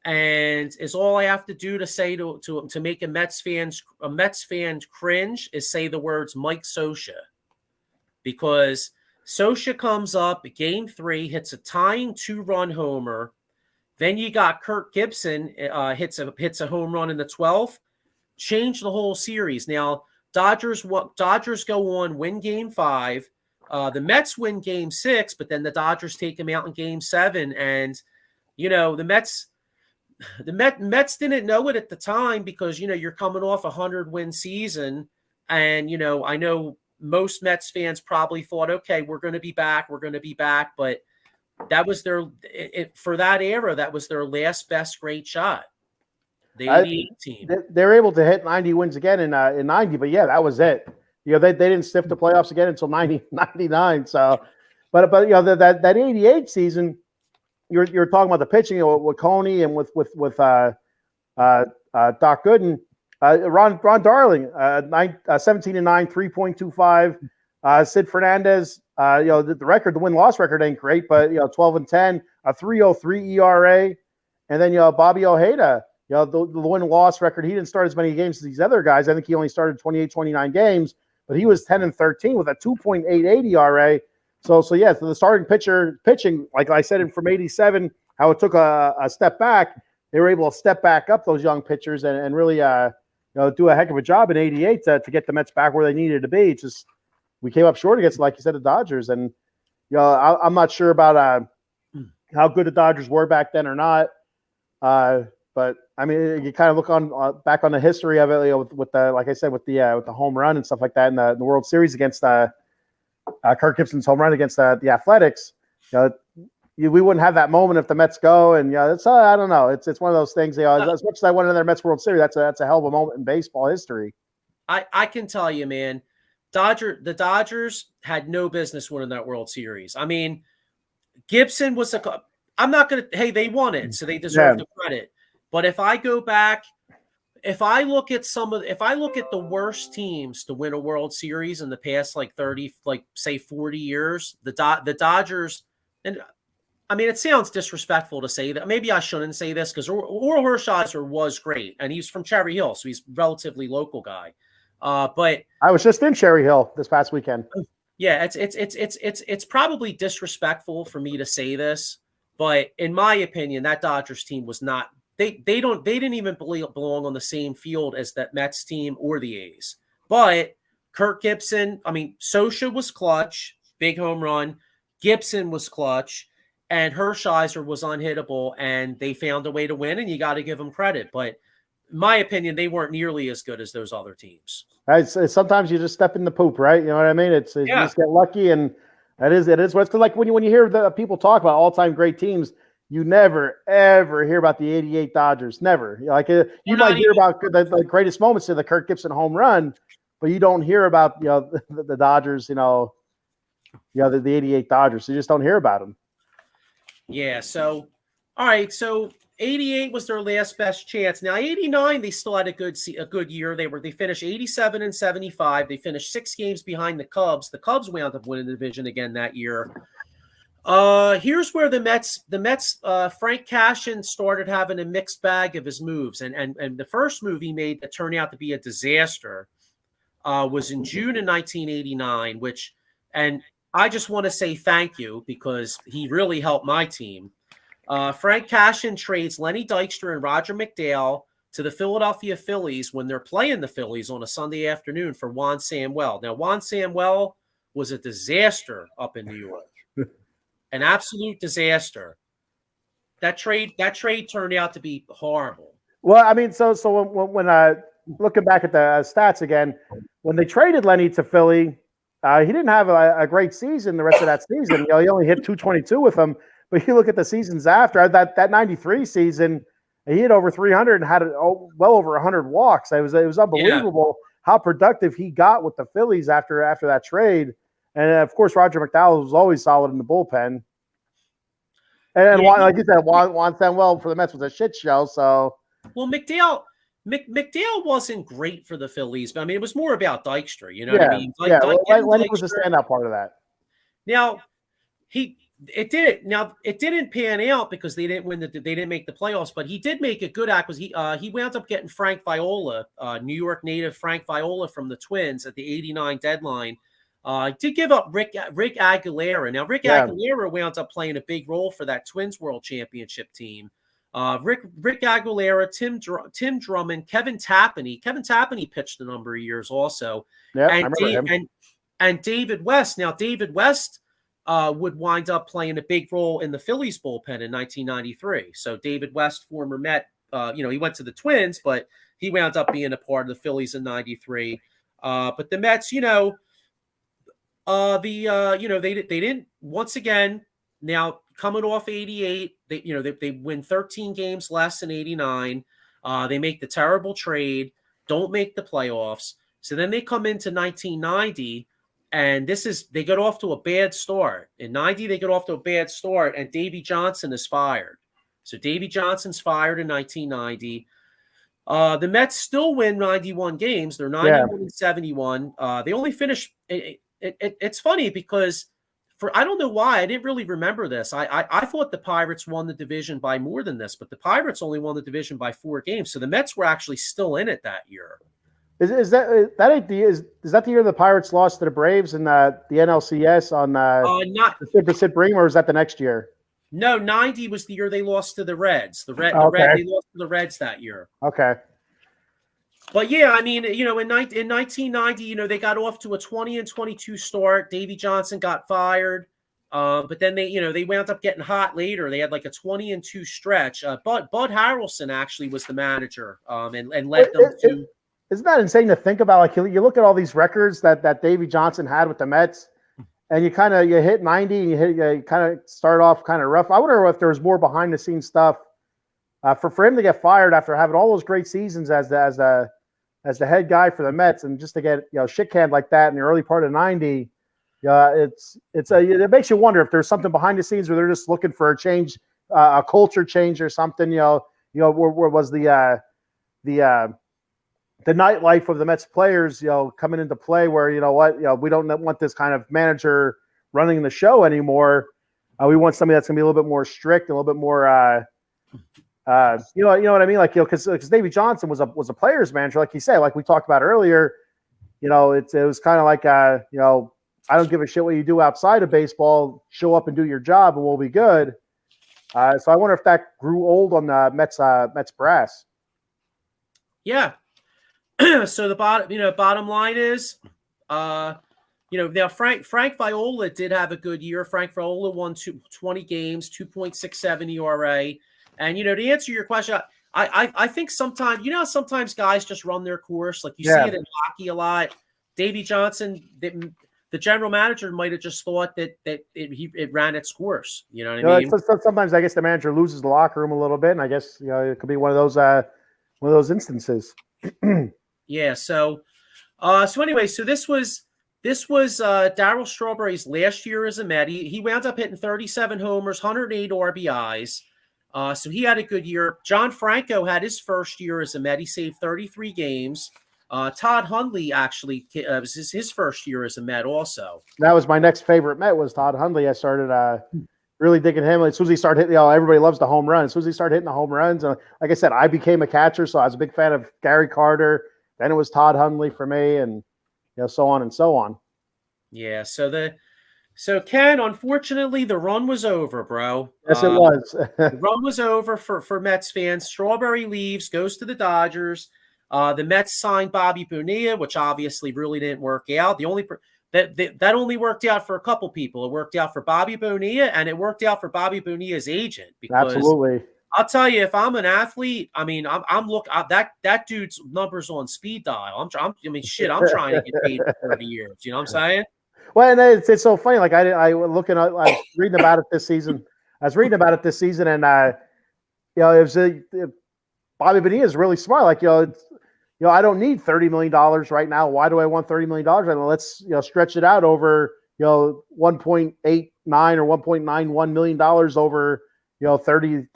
and is all I have to do to say to make a Mets fan cringe is say the words Mike Scioscia, because Scioscia comes up game 3, hits a tying 2-run homer. Then you got Kirk Gibson hits a home run in the 12th, changed the whole series. Now Dodgers go on, win game 5. The Mets win game 6, but then the Dodgers take them out in game 7, and the Mets didn't know it at the time because you're coming off a 100-win season, and I know most Mets fans probably thought, okay, we're going to be back, but that was for that era. That was their last best great shot. The 88 team. They're able to hit 90 wins again in 90, but yeah, that was it. They didn't sniff the playoffs again until 99. So, but that 88 season, you're talking about the pitching with Coney and with Doc Gooden, Ron Darling, 17-9, 3.25. Sid Fernandez, the record, the win-loss record ain't great, but 12-10, a 3.03 ERA, and then Bobby Ojeda, the win-loss record. He didn't start as many games as these other guys. I think he only started 28, 29 games, but he was 10-13 with a 2.88 ERA. So the starting pitching, like I said, from 87, how it took a step back, they were able to step back up those young pitchers and really do a heck of a job in 88 to get the Mets back where they needed to be. It's just we came up short against, like you said, the Dodgers, and I'm not sure about how good the Dodgers were back then or not. But I mean, you kind of look back on the history of it, with the, like I said, with the home run and stuff like that in the World Series against Kirk Gibson's home run against the Athletics. We wouldn't have that moment if the Mets go, and it's I don't know. It's one of those things. As much as I wanted another Mets World Series, that's a hell of a moment in baseball history. I can tell you, man. The Dodgers had no business winning that World Series. I mean, Gibson was I'm not going to. Hey, they won it, so they deserve the credit. But if I go back, if I look at the worst teams to win a World Series in the past 40 years, the Dodgers, and I mean, it sounds disrespectful to say that. Maybe I shouldn't say this because Oral Hershiser was great, and he's from Cherry Hill, so he's a relatively local guy. But I was just in Cherry Hill this past weekend. Yeah, it's probably disrespectful for me to say this, but in my opinion, that Dodgers team was not. They didn't even belong on the same field as that Mets team or the A's. But Kirk Gibson, I mean, Scioscia was clutch, big home run. Gibson was clutch, and Hershiser was unhittable, and they found a way to win, and you got to give them credit. But in my opinion, they weren't nearly as good as those other teams. Sometimes you just step in the poop, right? You know what I mean? You just get lucky, and it is what it's like when you hear the people talk about all-time great teams. You never ever hear about the '88 Dodgers. Never. You might hear about the greatest moments of the Kirk Gibson home run, but you don't hear about the Dodgers. The '88 Dodgers. You just don't hear about them. Yeah. So, all right. So 88 was their last best chance. Now 89, they still had a good year. They finished 87 and 75. They finished 6 games behind the Cubs. The Cubs wound up winning the division again that year. Here's where the Mets, Frank Cashin started having a mixed bag of his moves, and the first move he made that turned out to be a disaster was in June of 1989, and I just want to say thank you because he really helped my team. Frank Cashin trades Lenny Dykstra and Roger McDowell to the Philadelphia Phillies when they're playing the Phillies on a Sunday afternoon for Juan Samuel. Now, Juan Samuel was a disaster up in New York. An absolute disaster. That trade turned out to be horrible. Well, I mean, so when looking back at the stats again, when they traded Lenny to Philly, he didn't have a great season the rest of that season. He only hit 222 with them. But you look at the seasons after that 93 season, he hit over 300 and had well over 100 walks. It was unbelievable how productive he got with the Phillies after that trade. And, of course, Roger McDowell was always solid in the bullpen. And like you said, Juan Samuel for the Mets was a shit show. So, well, McDowell wasn't great for the Phillies, but I mean, it was more about Dykstra. You know what I mean? Lenny was the standout part of that. Now, it didn't pan out because they didn't win they didn't make the playoffs, but he did make a good acquisition. He wound up getting Frank Viola, New York native Frank Viola from the Twins at the 89 deadline. Did give up Rick Aguilera. Now, Rick Aguilera wound up playing a big role for that Twins World Championship team. Rick Aguilera, Tim Drummond, Kevin Tapani. Kevin Tapani pitched a number of years also. Yeah, I remember him. And David West. Now, David West would wind up playing a big role in the Phillies bullpen in 1993. So David West, former Met, he went to the Twins, but he wound up being a part of the Phillies in 93. But the Mets, they didn't, once again, now coming off 88, they win 13 games less than 89. They make the terrible trade, don't make the playoffs. So then they come into 1990, and they get off to a bad start. In 90, they get off to a bad start, and Davey Johnson is fired. So Davey Johnson's fired in 1990. The Mets still win 91 games. They're 91 and 71. They only finished. It's funny because I don't know why I didn't really remember this. I thought the Pirates won the division by more than this, but the Pirates only won the division by 4 games. So the Mets were actually still in it that year. Is that the year the Pirates lost to the Braves in the NLCS on not the Sid Bream, or was that the next year? No, 90 was the year they lost to the Reds. They lost to the Reds that year. Okay. But yeah, I mean, in 1990, they got off to a 20-22 start. Davey Johnson got fired. But then they wound up getting hot later. They had like a 20-2 stretch. Bud Harrelson actually was the manager and led them to. Isn't that insane to think about? Like you look at all these records that Davey Johnson had with the Mets, and you hit 90 and you kind of start off kind of rough. I wonder if there was more behind the scenes stuff for him to get fired after having all those great seasons as the head guy for the Mets, and just to get shit canned like that in the early part of 90. It makes you wonder if there's something behind the scenes where they're just looking for a change, a culture change or something. Where was the nightlife of the Mets players, coming into play where, we don't want this kind of manager running the show anymore. We want somebody that's going to be a little bit more strict, a little bit more, you know what I mean? Like, because Davey Johnson was a player's manager, like you said, like we talked about earlier, it was kind of like, I don't give a shit what you do outside of baseball, show up and do your job and we'll be good. So I wonder if that grew old on the Mets brass. Yeah. So the bottom line is, now Frank Viola did have a good year. Frank Viola won 20 games, 2.67 ERA. And, to answer your question, I think sometimes, sometimes guys just run their course. Like you see Yeah. it in hockey a lot. Davey Johnson, the general manager might have just thought that it ran its course. You know what I mean? Sometimes I guess the manager loses the locker room a little bit, and I guess it could be one of those instances. Yeah. So anyway, so this was Darryl Strawberry's last year as a Met. He wound up hitting 37 homers, 108 RBIs. So he had a good year. John Franco had his first year as a Met. He saved 33 games. Todd Hundley actually was his first year as a Met also. That was my next favorite Met was Todd Hundley. I started really digging him. As soon as he started hitting, everybody loves the home run. As soon as he started hitting the home runs, like I said, I became a catcher, so I was a big fan of Gary Carter. Then it was Todd Hundley for me, and so on and so on. Yeah. So Ken, unfortunately, the run was over, bro. Yes, it was. The run was over for Mets fans. Strawberry leaves, goes to the Dodgers. The Mets signed Bobby Bonilla, which obviously really didn't work out. That only worked out for a couple people. It worked out for Bobby Bonilla, and it worked out for Bobby Bonilla's agent. Because absolutely. I'll tell you, if I'm an athlete, I mean, I'm looking that dude's numbers on speed dial. I'm trying to get paid for 30 years. You know what I'm saying? Well, and it's so funny. Like I was reading about it this season. And it was Bobby Bonilla is really smart. Like I don't need $30 million right now. Why do I want $30 million? And let's stretch it out over 1.89 or $1.91 million over 30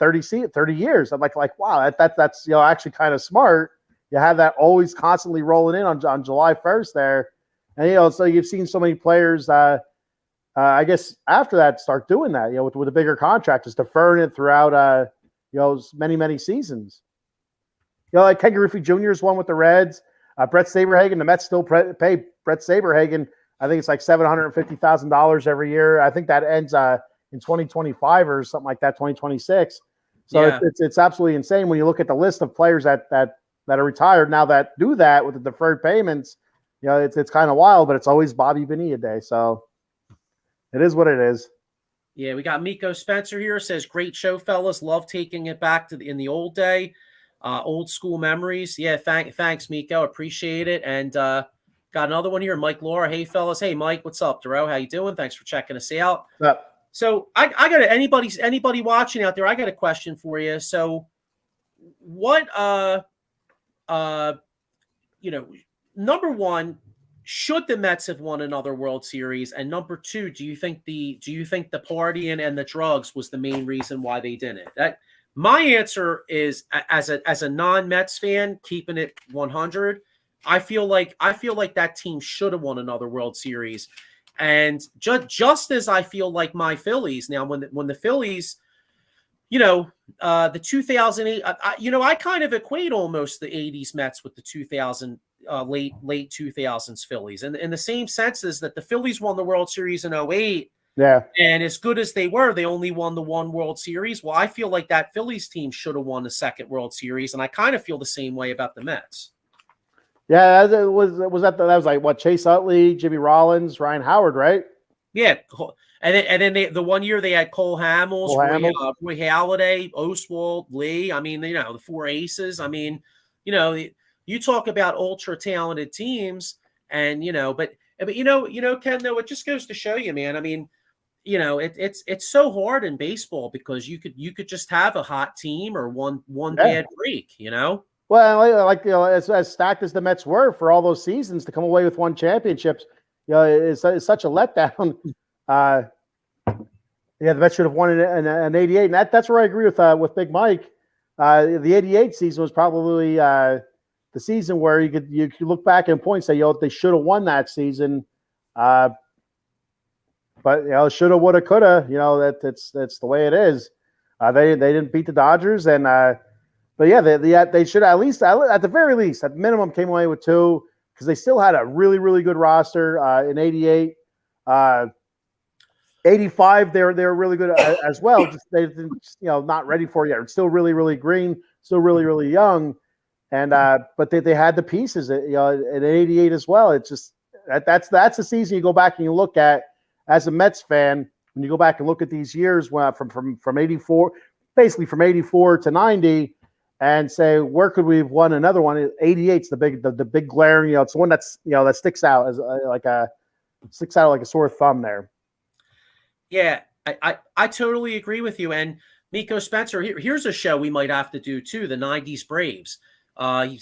years. I'm like wow, that's actually kind of smart. You have that always constantly rolling in on July 1st there. And so you've seen so many players I guess after that start doing that, with a bigger contract, just deferring it throughout many seasons. Like Ken Griffey Jr. is one with the Reds. Brett Saberhagen, the Mets still pay Brett Saberhagen. I think it's like $750,000 every year. I think that ends in 2025 or something like that, 2026. So yeah. It's absolutely insane when you look at the list of players that are retired now that do that with the deferred payments. It's kind of wild, but it's always Bobby Bonilla Day. So it is what it is. Yeah, we got Miko Spencer here. Says, great show, fellas. Love taking it back to in the old day. Old school memories. Yeah, thanks, Miko. Appreciate it. And got another one here, Mike Laura. Hey, fellas. Hey, Mike. What's up, Duro? How you doing? Thanks for checking us out. Yep. So I got anybody watching out there, I got a question for you. So what number one, should the Mets have won another World Series? And number two, do you think the partying and the drugs was the main reason why they didn't? My answer is, as a non-Mets fan, keeping it 100, I feel like that team should have won another World Series. And just as I feel like my Phillies now, when the Phillies, the 2008, I kind of equate almost the 80's Mets with the 2000 late 2000s Phillies, and in the same sense as that the Phillies won the World Series in 08. Yeah. And as good as they were, they only won the one World Series. Well, I feel like that Phillies team should have won the second World Series, and I kind of feel the same way about the Mets. Yeah, that was like what, Chase Utley, Jimmy Rollins, Ryan Howard, right? Yeah, and then the 1 year they had Cole Hamels, Roy Halladay, Oswald, Lee. I mean, the four aces. I mean, you talk about ultra talented teams, and but Ken, though, it just goes to show you, man. I mean, it's so hard in baseball because you could just have a hot team or one bad break, Well, as stacked as the Mets were for all those seasons, to come away with one championship, is such a letdown. The Mets should have won an 88, and that's where I agree with Big Mike. The 88 season was probably the season where you could look back and point and say, they should have won that season. But shoulda, woulda, coulda. That's the way it is. They didn't beat the Dodgers, and but yeah, they should at least, at the very least, at minimum, came away with two, because they still had a really, really good roster in 88. 85, they were really good as well. Just they didn't, not ready for it yet. Still really, really green, still really, really young, and but they had the pieces. At 88 as well. It's just that's the season you go back and you look at as a Mets fan. When you go back and look at these years from 84, basically from 84 to 90, and say, where could we have won another one? 88's the big glaring, it's the one that's, that sticks out as sticks out like a sore thumb there. Yeah, I totally agree with you. And Miko Spencer, here's a show we might have to do too, the 90s Braves.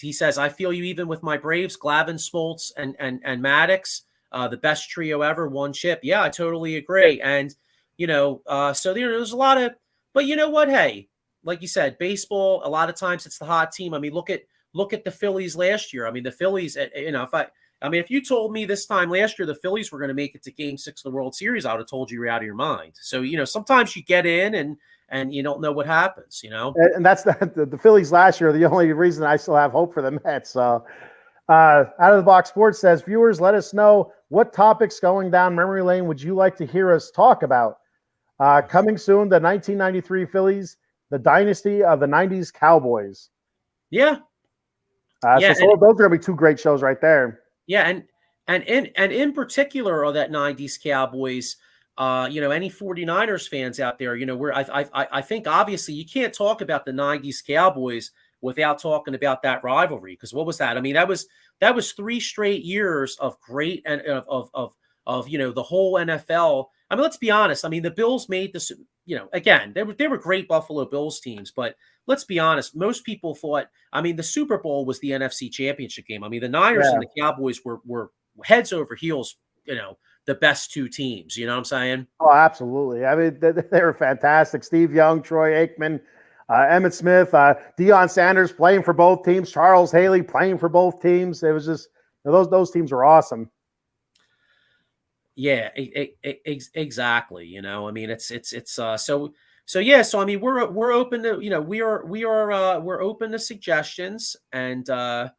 He says, I feel you even with my Braves, Glavine, Smoltz, and Maddox, the best trio ever, one chip. Yeah, I totally agree. And, so there's a lot of, but you know what? Hey, like you said, baseball, a lot of times it's the hot team. I mean, look at the Phillies last year. I mean, the Phillies, if you told me this time last year the Phillies were going to make it to Game 6 of the World Series, I would have told you you're out of your mind. So, sometimes you get in and you don't know what happens, And that's the Phillies last year. The only reason I still have hope for the Mets. So, Out of the Box Sports says, viewers, let us know what topics going down memory lane would you like to hear us talk about. Coming soon, the 1993 Phillies, the dynasty of the 90s Cowboys. Yeah. So those are going to be two great shows right there. Yeah, and in particular of that 90s Cowboys, any 49ers fans out there, I think obviously you can't talk about the 90s Cowboys without talking about that rivalry, because what was that? I mean, that was 3 straight years of great and of the whole NFL. I mean, let's be honest. I mean, the Bills made this, again, they were great Buffalo Bills teams, but let's be honest. Most people thought, I mean, the Super Bowl was the NFC Championship game. I mean, the Niners and the Cowboys were heads over heels, the best 2 teams. You know what I'm saying? Oh, absolutely. I mean, they were fantastic. Steve Young, Troy Aikman, Emmitt Smith, Deion Sanders playing for both teams, Charles Haley playing for both teams. It was just, those teams were awesome. Yeah, exactly. I mean, it's so yeah. So I mean, we're open to we're open to suggestions. And hang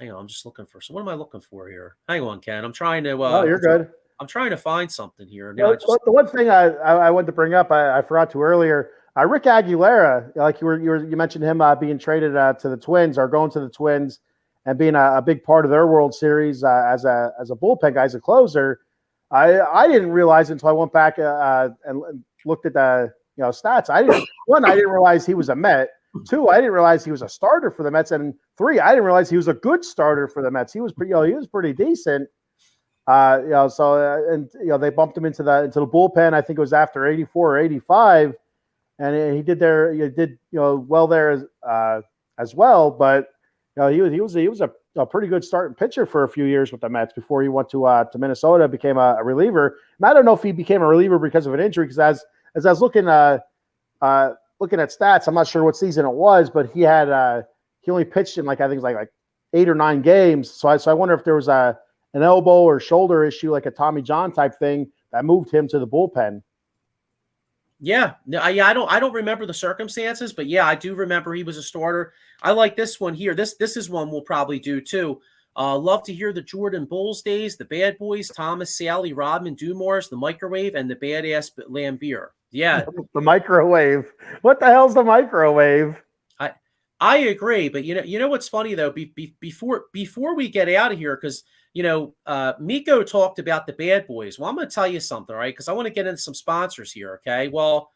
on, I'm just looking for. So what am I looking for here? Hang on, Ken. I'm trying to. Oh, you're good. I'm trying to find something here. Now, the one thing I wanted to bring up, I forgot to earlier. Rick Aguilera, like you mentioned him being traded to the Twins or going to the Twins and being a big part of their World Series as a bullpen guy, as a closer. I didn't realize until I went back and looked at the stats. I didn't realize he was a Met. 2, I didn't realize he was a starter for the Mets, and 3, I didn't realize he was a good starter for the Mets. He was pretty decent. They bumped him into the bullpen. I think it was after 84 or 85, and he did well there as well. But he was a pretty good starting pitcher for a few years with the Mets before he went to Minnesota, became a reliever. And I don't know if he became a reliever because of an injury, because as I was looking at stats, I'm not sure what season it was, but he only pitched in I think it was like 8 or 9 games. So I wonder if there was an elbow or shoulder issue, like a Tommy John type thing, that moved him to the bullpen. Yeah, I don't remember the circumstances, but yeah, I do remember he was a starter. I like this one here. This is one we'll probably do too. Love to hear the Jordan Bulls days, the Bad Boys, Thomas, Sally, Rodman, Dumars, the Microwave, and the Badass Lambeer. Yeah, the microwave. What the hell's the microwave? I agree, but you know what's funny though? Before we get out of here, because Miko talked about the Bad Boys. Well, I'm going to tell you something, right? Because I want to get into some sponsors here. Okay. Well,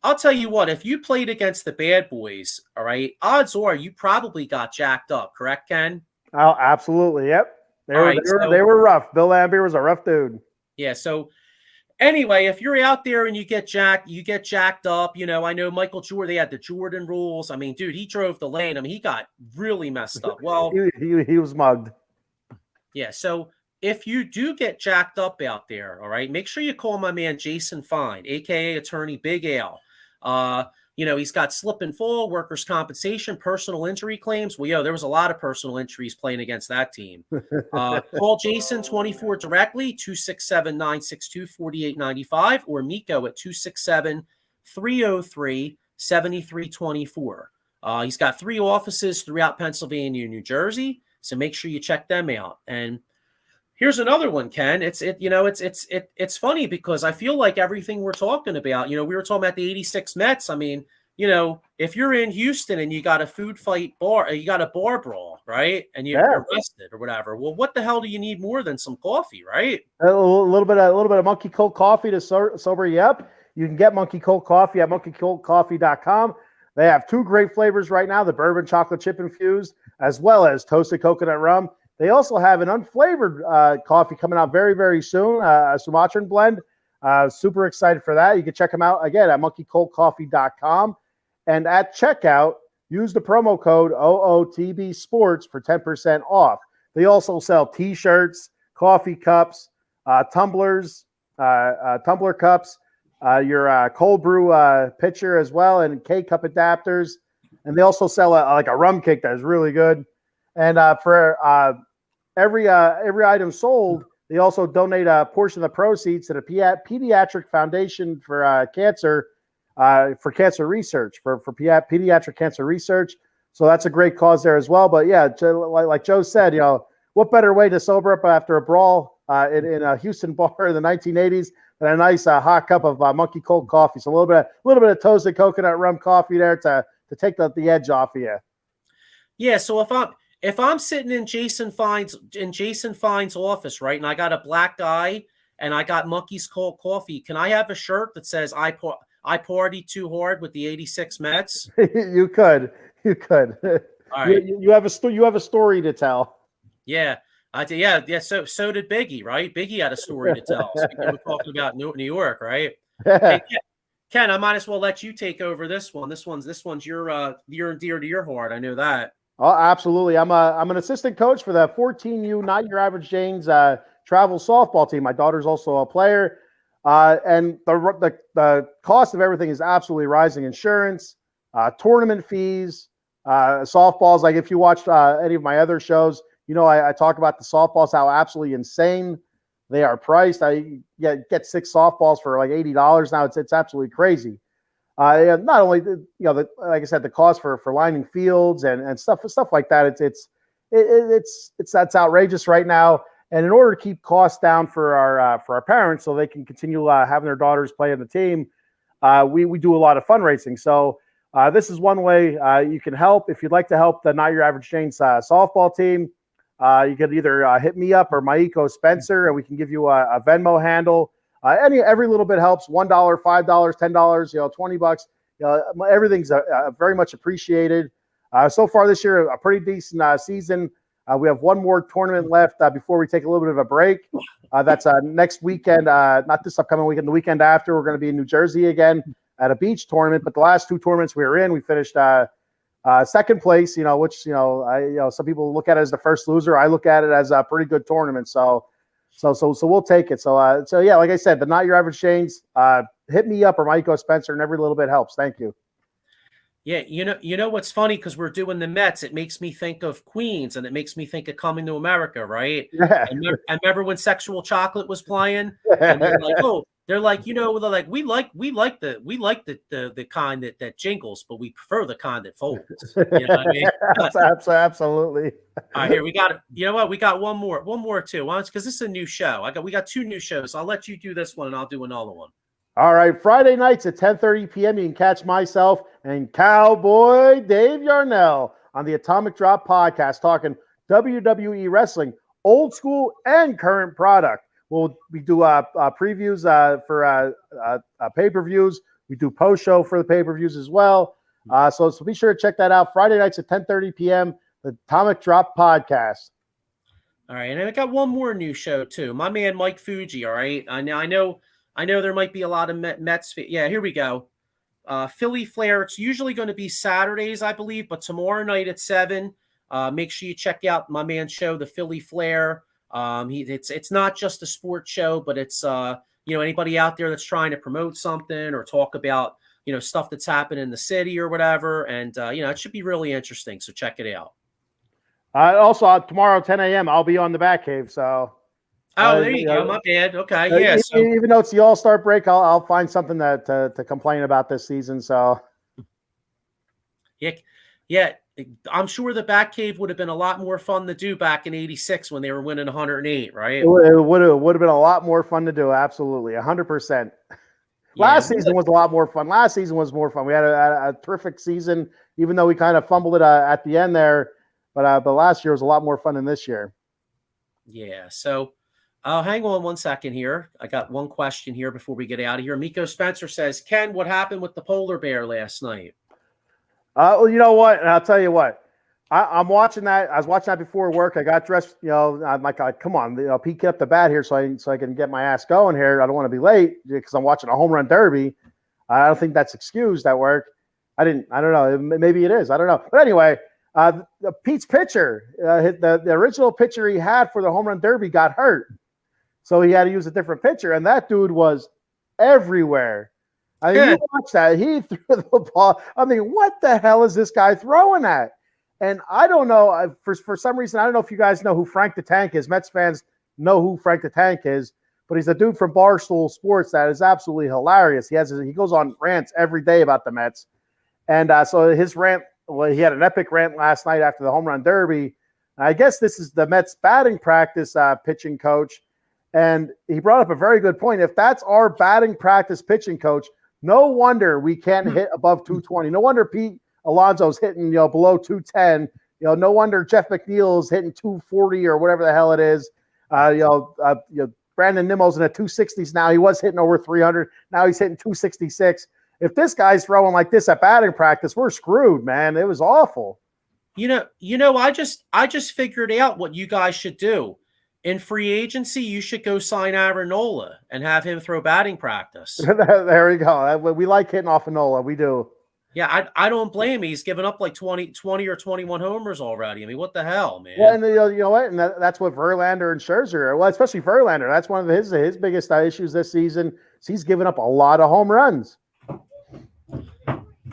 I'll tell you what, if you played against the Bad Boys, all right, odds are you probably got jacked up. Correct, Ken? Oh, absolutely. Yep. They were rough. Bill Lambier was a rough dude. Yeah. So anyway, if you're out there and you get jacked up, I know Michael Jordan, they had the Jordan rules. I mean, dude, he drove the lane. I mean, he got really messed up. Well, he was mugged. Yeah, so if you do get jacked up out there, all right, make sure you call my man Jason Fine, a.k.a. Attorney Big Al. He's got slip and fall, workers' compensation, personal injury claims. Well, there was a lot of personal injuries playing against that team. Call Jason 24 directly, 267-962-4895, or Miko at 267-303-7324. He's got 3 offices throughout Pennsylvania and New Jersey. So make sure you check them out. And here's another one, Ken. It's funny because I feel like everything we're talking about, we were talking about the 86 Mets. I mean, if you're in Houston and you got a food fight bar, you got a bar brawl, right? And you're arrested or whatever. Well, what the hell do you need more than some coffee, right? A little bit of Monkey Cold coffee to sober you up. You can get Monkey Cold coffee at monkeycoldcoffee.com. They have 2 great flavors right now, the bourbon chocolate chip infused, as well as toasted coconut rum. They also have an unflavored coffee coming out very, very soon, a Sumatran blend. Super excited for that. You can check them out, again, at monkeycoltcoffee.com. And at checkout, use the promo code OOTB Sports for 10% off. They also sell T-shirts, coffee cups, tumblers, tumbler cups, your cold brew pitcher as well, and K-cup adapters. And they also sell like a rum cake that is really good. And for every item sold, they also donate a portion of the proceeds to the Pediatric Foundation for cancer research, for pediatric cancer research. So that's a great cause there as well. But yeah, like Joe said, what better way to sober up after a brawl in a Houston bar in the 1980s than a nice hot cup of Monkey Cold coffee? So a little bit of toasted coconut rum coffee there to take the edge off of you. Yeah. So if I'm sitting in Jason Fine's office, right, and I got a black eye and I got Monkey's Cold coffee, can I have a shirt that says I party too hard with the '86 Mets? You could. All right. You have a story to tell. Yeah, I did. Yeah. So did Biggie, right? Biggie had a story to tell. So we're talking about New York, right? Hey, Ken, I might as well let you take over this one. This one's your near and dear to your heart. I know that. Oh, absolutely. I'm an assistant coach for the 14U Not Your Average Jane's travel softball team. My daughter's also a player, and the cost of everything is absolutely rising. Insurance, tournament fees, softballs. Like if you watched any of my other shows, I talk about the softballs, how absolutely insane they are priced. I get 6 softballs for like $80 now. It's absolutely crazy. Not only like I said, the cost for lining fields and stuff like that. That's outrageous right now. And in order to keep costs down for our parents, so they can continue having their daughters play in the team, we do a lot of fundraising. So this is one way you can help. If you'd like to help the Not Your Average Jane's softball team, you could either hit me up or Maiko Spencer, and we can give you a Venmo handle. Every little bit helps. $1, $5, $10, $20. Everything's very much appreciated. So far this year, a pretty decent season. We have one more tournament left before we take a little bit of a break. That's next weekend, not this upcoming weekend, the weekend after. We're going to be in New Jersey again at a beach tournament. But the last 2 tournaments we were in, we finished second place. Which some people look at it as the first loser. I look at it as a pretty good tournament. So we'll take it. So yeah, like I said, the Not Your Average Jane's, hit me up or Maiko Spencer, and every little bit helps. Thank you. Yeah, you know what's funny, because we're doing the Mets, it makes me think of Queens, and it makes me think of Coming to America, right? Yeah. I remember when Sexual Chocolate was playing, and they're like, we like the kind that jingles, but we prefer the kind that folds. You know what I mean? Absolutely. All right, here we got it. You know what? We got one more too. Because this is a new show. We got 2 new shows. I'll let you do this one, and I'll do another one. All right, Friday nights at 10:30 p.m. You can catch myself and Cowboy Dave Yarnell on the Atomic Drop podcast, talking WWE wrestling, old school and current product. We do previews for pay-per-views. We do post-show for the pay-per-views as well. So be sure to check that out. Friday nights at 10:30 p.m., the Atomic Drop podcast. All right, and I got one more new show too. My man Mike Fuji. All right, I know there might be a lot of Mets. Yeah, here we go. Philly Flair. It's usually going to be Saturdays, I believe, but tomorrow night at 7. Make sure you check out my man's show, the Philly Flair. It's not just a sports show, but it's anybody out there that's trying to promote something or talk about stuff that's happened in the city or whatever, and it should be really interesting. So check it out. Also tomorrow 10 a.m. I'll be on the Batcave. So. Oh, there you go. My bad. Okay, yeah. So even though it's the All-Star break, I'll find something to complain about this season. So, yeah. I'm sure the Batcave would have been a lot more fun to do back in '86 when they were winning 108, right? It would have been a lot more fun to do. Absolutely, 100%. Last season was a lot more fun. Last season was more fun. We had a terrific season, even though we kind of fumbled it at the end there. But last year was a lot more fun than this year. Yeah. So. Hang on one second here. I got one question here before we get out of here. Miko Spencer says, Ken, what happened with the polar bear last night? Well, you know what? And I'll tell you what. I'm watching that. I was watching that before work. I got dressed. I'm like, come on, Pete, get up the bat here so I can get my ass going here. I don't want to be late because I'm watching a home run derby. I don't think that's excused at work. I don't know. Maybe it is. I don't know. But anyway, Pete's pitcher, the original pitcher he had for the home run derby got hurt. So he had to use a different pitcher. And that dude was everywhere. I mean, you watch that. He threw the ball. I mean, what the hell is this guy throwing at? And I don't know. For some reason, I don't know if you guys know who Frank the Tank is. Mets fans know who Frank the Tank is. But he's a dude from Barstool Sports that is absolutely hilarious. He goes on rants every day about the Mets. And so his rant, he had an epic rant last night after the home run derby. I guess this is the Mets batting practice pitching coach. And he brought up a very good point. If that's our batting practice pitching coach, no wonder we can't hit above 220. No wonder Pete Alonso's hitting, below 210. No wonder Jeff McNeil's hitting 240 or whatever the hell it is. Brandon Nimmo's in the 260s now. He was hitting over 300. Now he's hitting 266. If this guy's throwing like this at batting practice, we're screwed, man. It was awful. I just figured out what you guys should do. In free agency, you should go sign Aaron Nola and have him throw batting practice. There we go. We like hitting off of Nola. We do. Yeah, I don't blame him. He's given up like 20 or 21 homers already. I mean, what the hell, man? Well, and you know what? And that's what Verlander and Scherzer, well, especially Verlander, that's one of his biggest issues this season. He's given up a lot of home runs.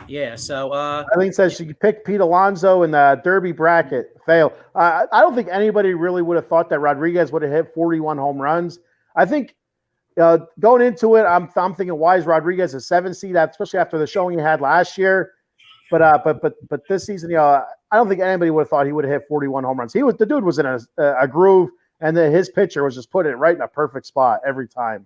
Yeah, so Eileen says she picked Pete Alonso in the Derby bracket. Fail. I don't think anybody really would have thought that Rodriguez would have hit 41 home runs. I think going into it, I'm thinking, why is Rodriguez a 7 seed, especially after the showing he had last year? But this season, I don't think anybody would have thought he would have hit 41 home runs. The dude was in a groove, and his pitcher was just putting it right in a perfect spot every time.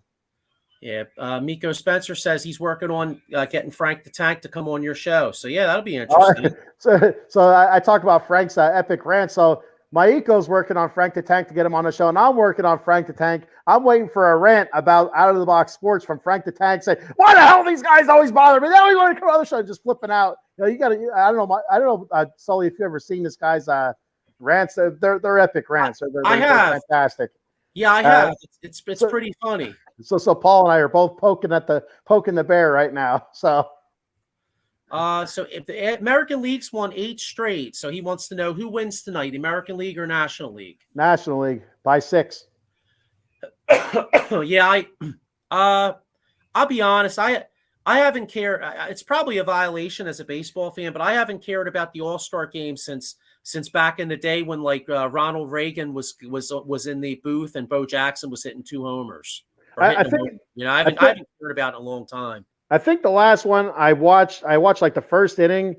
Yeah, Miko Spencer says he's working on getting Frank the Tank to come on your show. So yeah, that'll be interesting. So I talked about Frank's epic rant. So Maiko's working on Frank the Tank to get him on the show, and I'm working on Frank the Tank. I'm waiting for a rant about Out of the Box Sports from Frank the Tank saying, "Why the hell these guys always bother me? They don't even want to come on the show." Just flipping out. You got to. I don't know, Sully, if you ever seen this guy's rants. They're epic rants. I have. They're fantastic. Yeah, I have. It's pretty funny. So Paul and I are both poking the bear right now. So if the American League's won 8 straight, so he wants to know who wins tonight, the American League or National League? National League by 6. Yeah, I'll be honest. I haven't cared. It's probably a violation as a baseball fan, but I haven't cared about the All-Star game since back in the day when Ronald Reagan was in the booth and Bo Jackson was hitting 2 homers. I haven't heard about it in a long time. I think the last one I watched like the first inning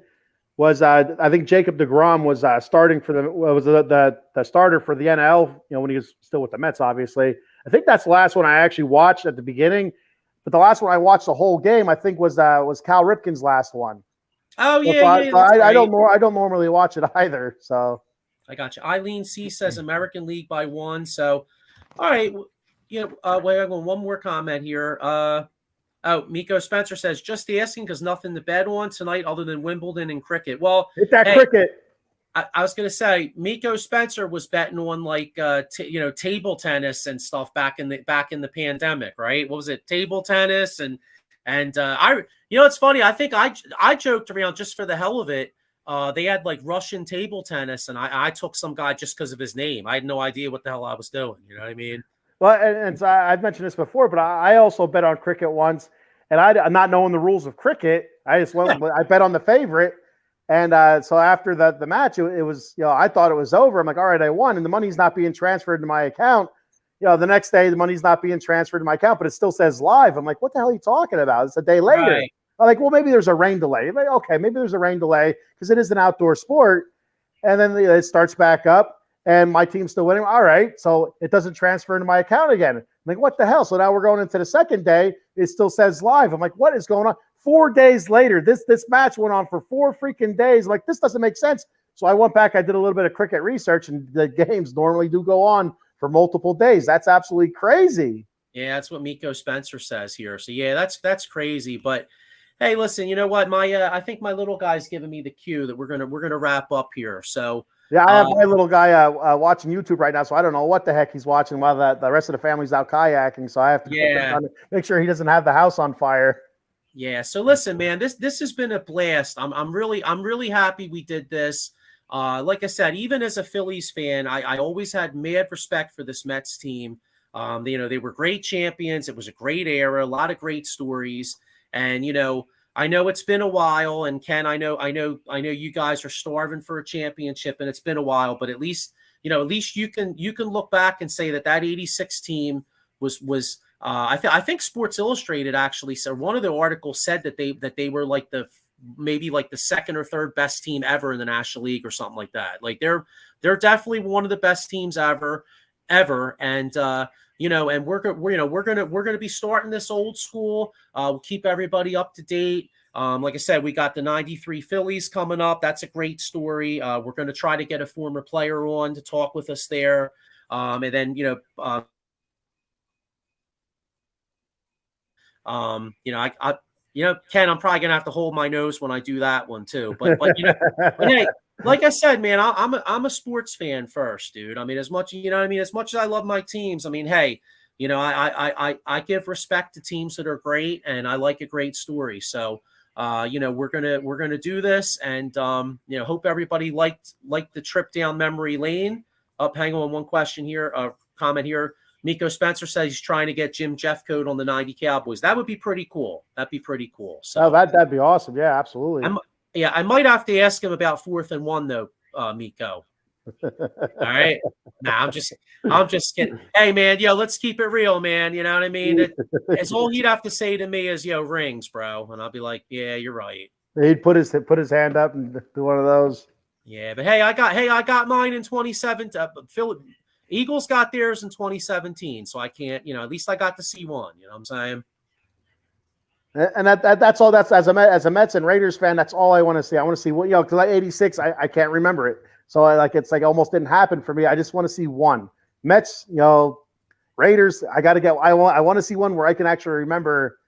was I think Jacob deGrom was starting for the starter for the NL. When he was still with the Mets, obviously. I think that's the last one I actually watched at the beginning. But the last one I watched the whole game, I think was Cal Ripken's last one. Oh so yeah, I don't normally watch it either. So I got you. Eileen C says American League by 1. So all right. Wait, I'm going one more comment here. Miko Spencer says, just asking because nothing to bet on tonight other than Wimbledon and cricket. Well, hit that cricket. I was going to say Miko Spencer was betting on table tennis and stuff back in the pandemic, right? What was it? Table tennis and it's funny. I think I joked around just for the hell of it. They had Russian table tennis, and I took some guy just because of his name. I had no idea what the hell I was doing. You know what I mean? Well, and so I've mentioned this before, but I also bet on cricket once, and I'm not knowing the rules of cricket. I bet on the favorite, and so after the match, it was I thought it was over. I'm like, all right, I won, and the money's not being transferred to my account. The next day the money's not being transferred to my account, but it still says live. I'm like, what the hell are you talking about? It's a day later. Right. I'm like, well, maybe there's a rain delay. I'm like, okay, maybe there's a rain delay because it is an outdoor sport, and then it starts back up. And my team's still winning. All right, so it doesn't transfer into my account again. I'm like, what the hell? So now we're going into the second day. It still says live. I'm like, what is going on? 4 days later, this match went on for 4 freaking days. I'm like, this doesn't make sense. So I went back. I did a little bit of cricket research, and the games normally do go on for multiple days. That's absolutely crazy. Yeah, that's what Miko Spencer says here. So yeah, that's crazy. But Hey, listen, you know what? I think my little guy's giving me the cue that we're gonna wrap up here. So, Yeah, I have uh, my little guy watching YouTube right now, so I don't know what the heck he's watching while the rest of the family's out kayaking. So I have to put this yeah, on to make sure he doesn't have the house on fire. yeah. So listen, man, this has been a blast. I'm really happy we did this. Like I said, even as a Phillies fan, I always had mad respect for this Mets team. They were great champions. It was a great era, a lot of great stories. And I know it's been a while. And Ken, I know you guys are starving for a championship, and it's been a while. But at least you can look back and say that '86 team was I think Sports Illustrated actually said one of the articles said that they were like maybe like the second or third best team ever in the National League or something like that. Like they're definitely one of the best teams ever. And and we're gonna be starting this old school. We'll keep everybody up to date. Like I said, we got the '93 Phillies coming up. That's a great story. We're going to try to get a former player on to talk with us there. And then Ken, I'm probably gonna have to hold my nose when I do that one too. But hey, like I said, man, I'm a sports fan first, dude. I mean, as much as much as I love my teams, I mean, hey, I give respect to teams that are great, and I like a great story. So, we're gonna do this, and hope everybody liked the trip down memory lane. Hang on, one question here, comment here. Miko Spencer says he's trying to get Jim Jeffcoat on the '90 Cowboys. That would be pretty cool. That'd be pretty cool. So Oh, that'd be awesome. Yeah, absolutely. I might have to ask him about 4th and 1 though, Miko. All right. Nah, I'm just kidding. Hey man, let's keep it real, man. You know what I mean? It's all he'd have to say to me is, rings, bro. And I'll be like, yeah, you're right. He'd put his hand up and do one of those. Yeah, but hey, I got mine in 2017. Eagles got theirs in 2017, so I can't, at least I got to see one. You know what I'm saying? And that's all. That's as a Mets and Raiders fan, that's all I want to see. I want to see what because like '86, I can't remember it, so it's like almost didn't happen for me. I just want to see one. Mets, Raiders. I want to see one where I can actually remember.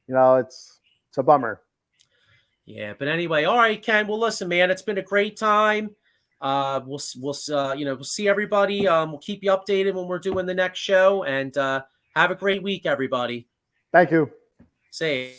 It's a bummer. Yeah, but anyway, all right, Ken. Well, listen, man, it's been a great time. We'll see everybody. We'll keep you updated when we're doing the next show, and have a great week, everybody. Thank you. See.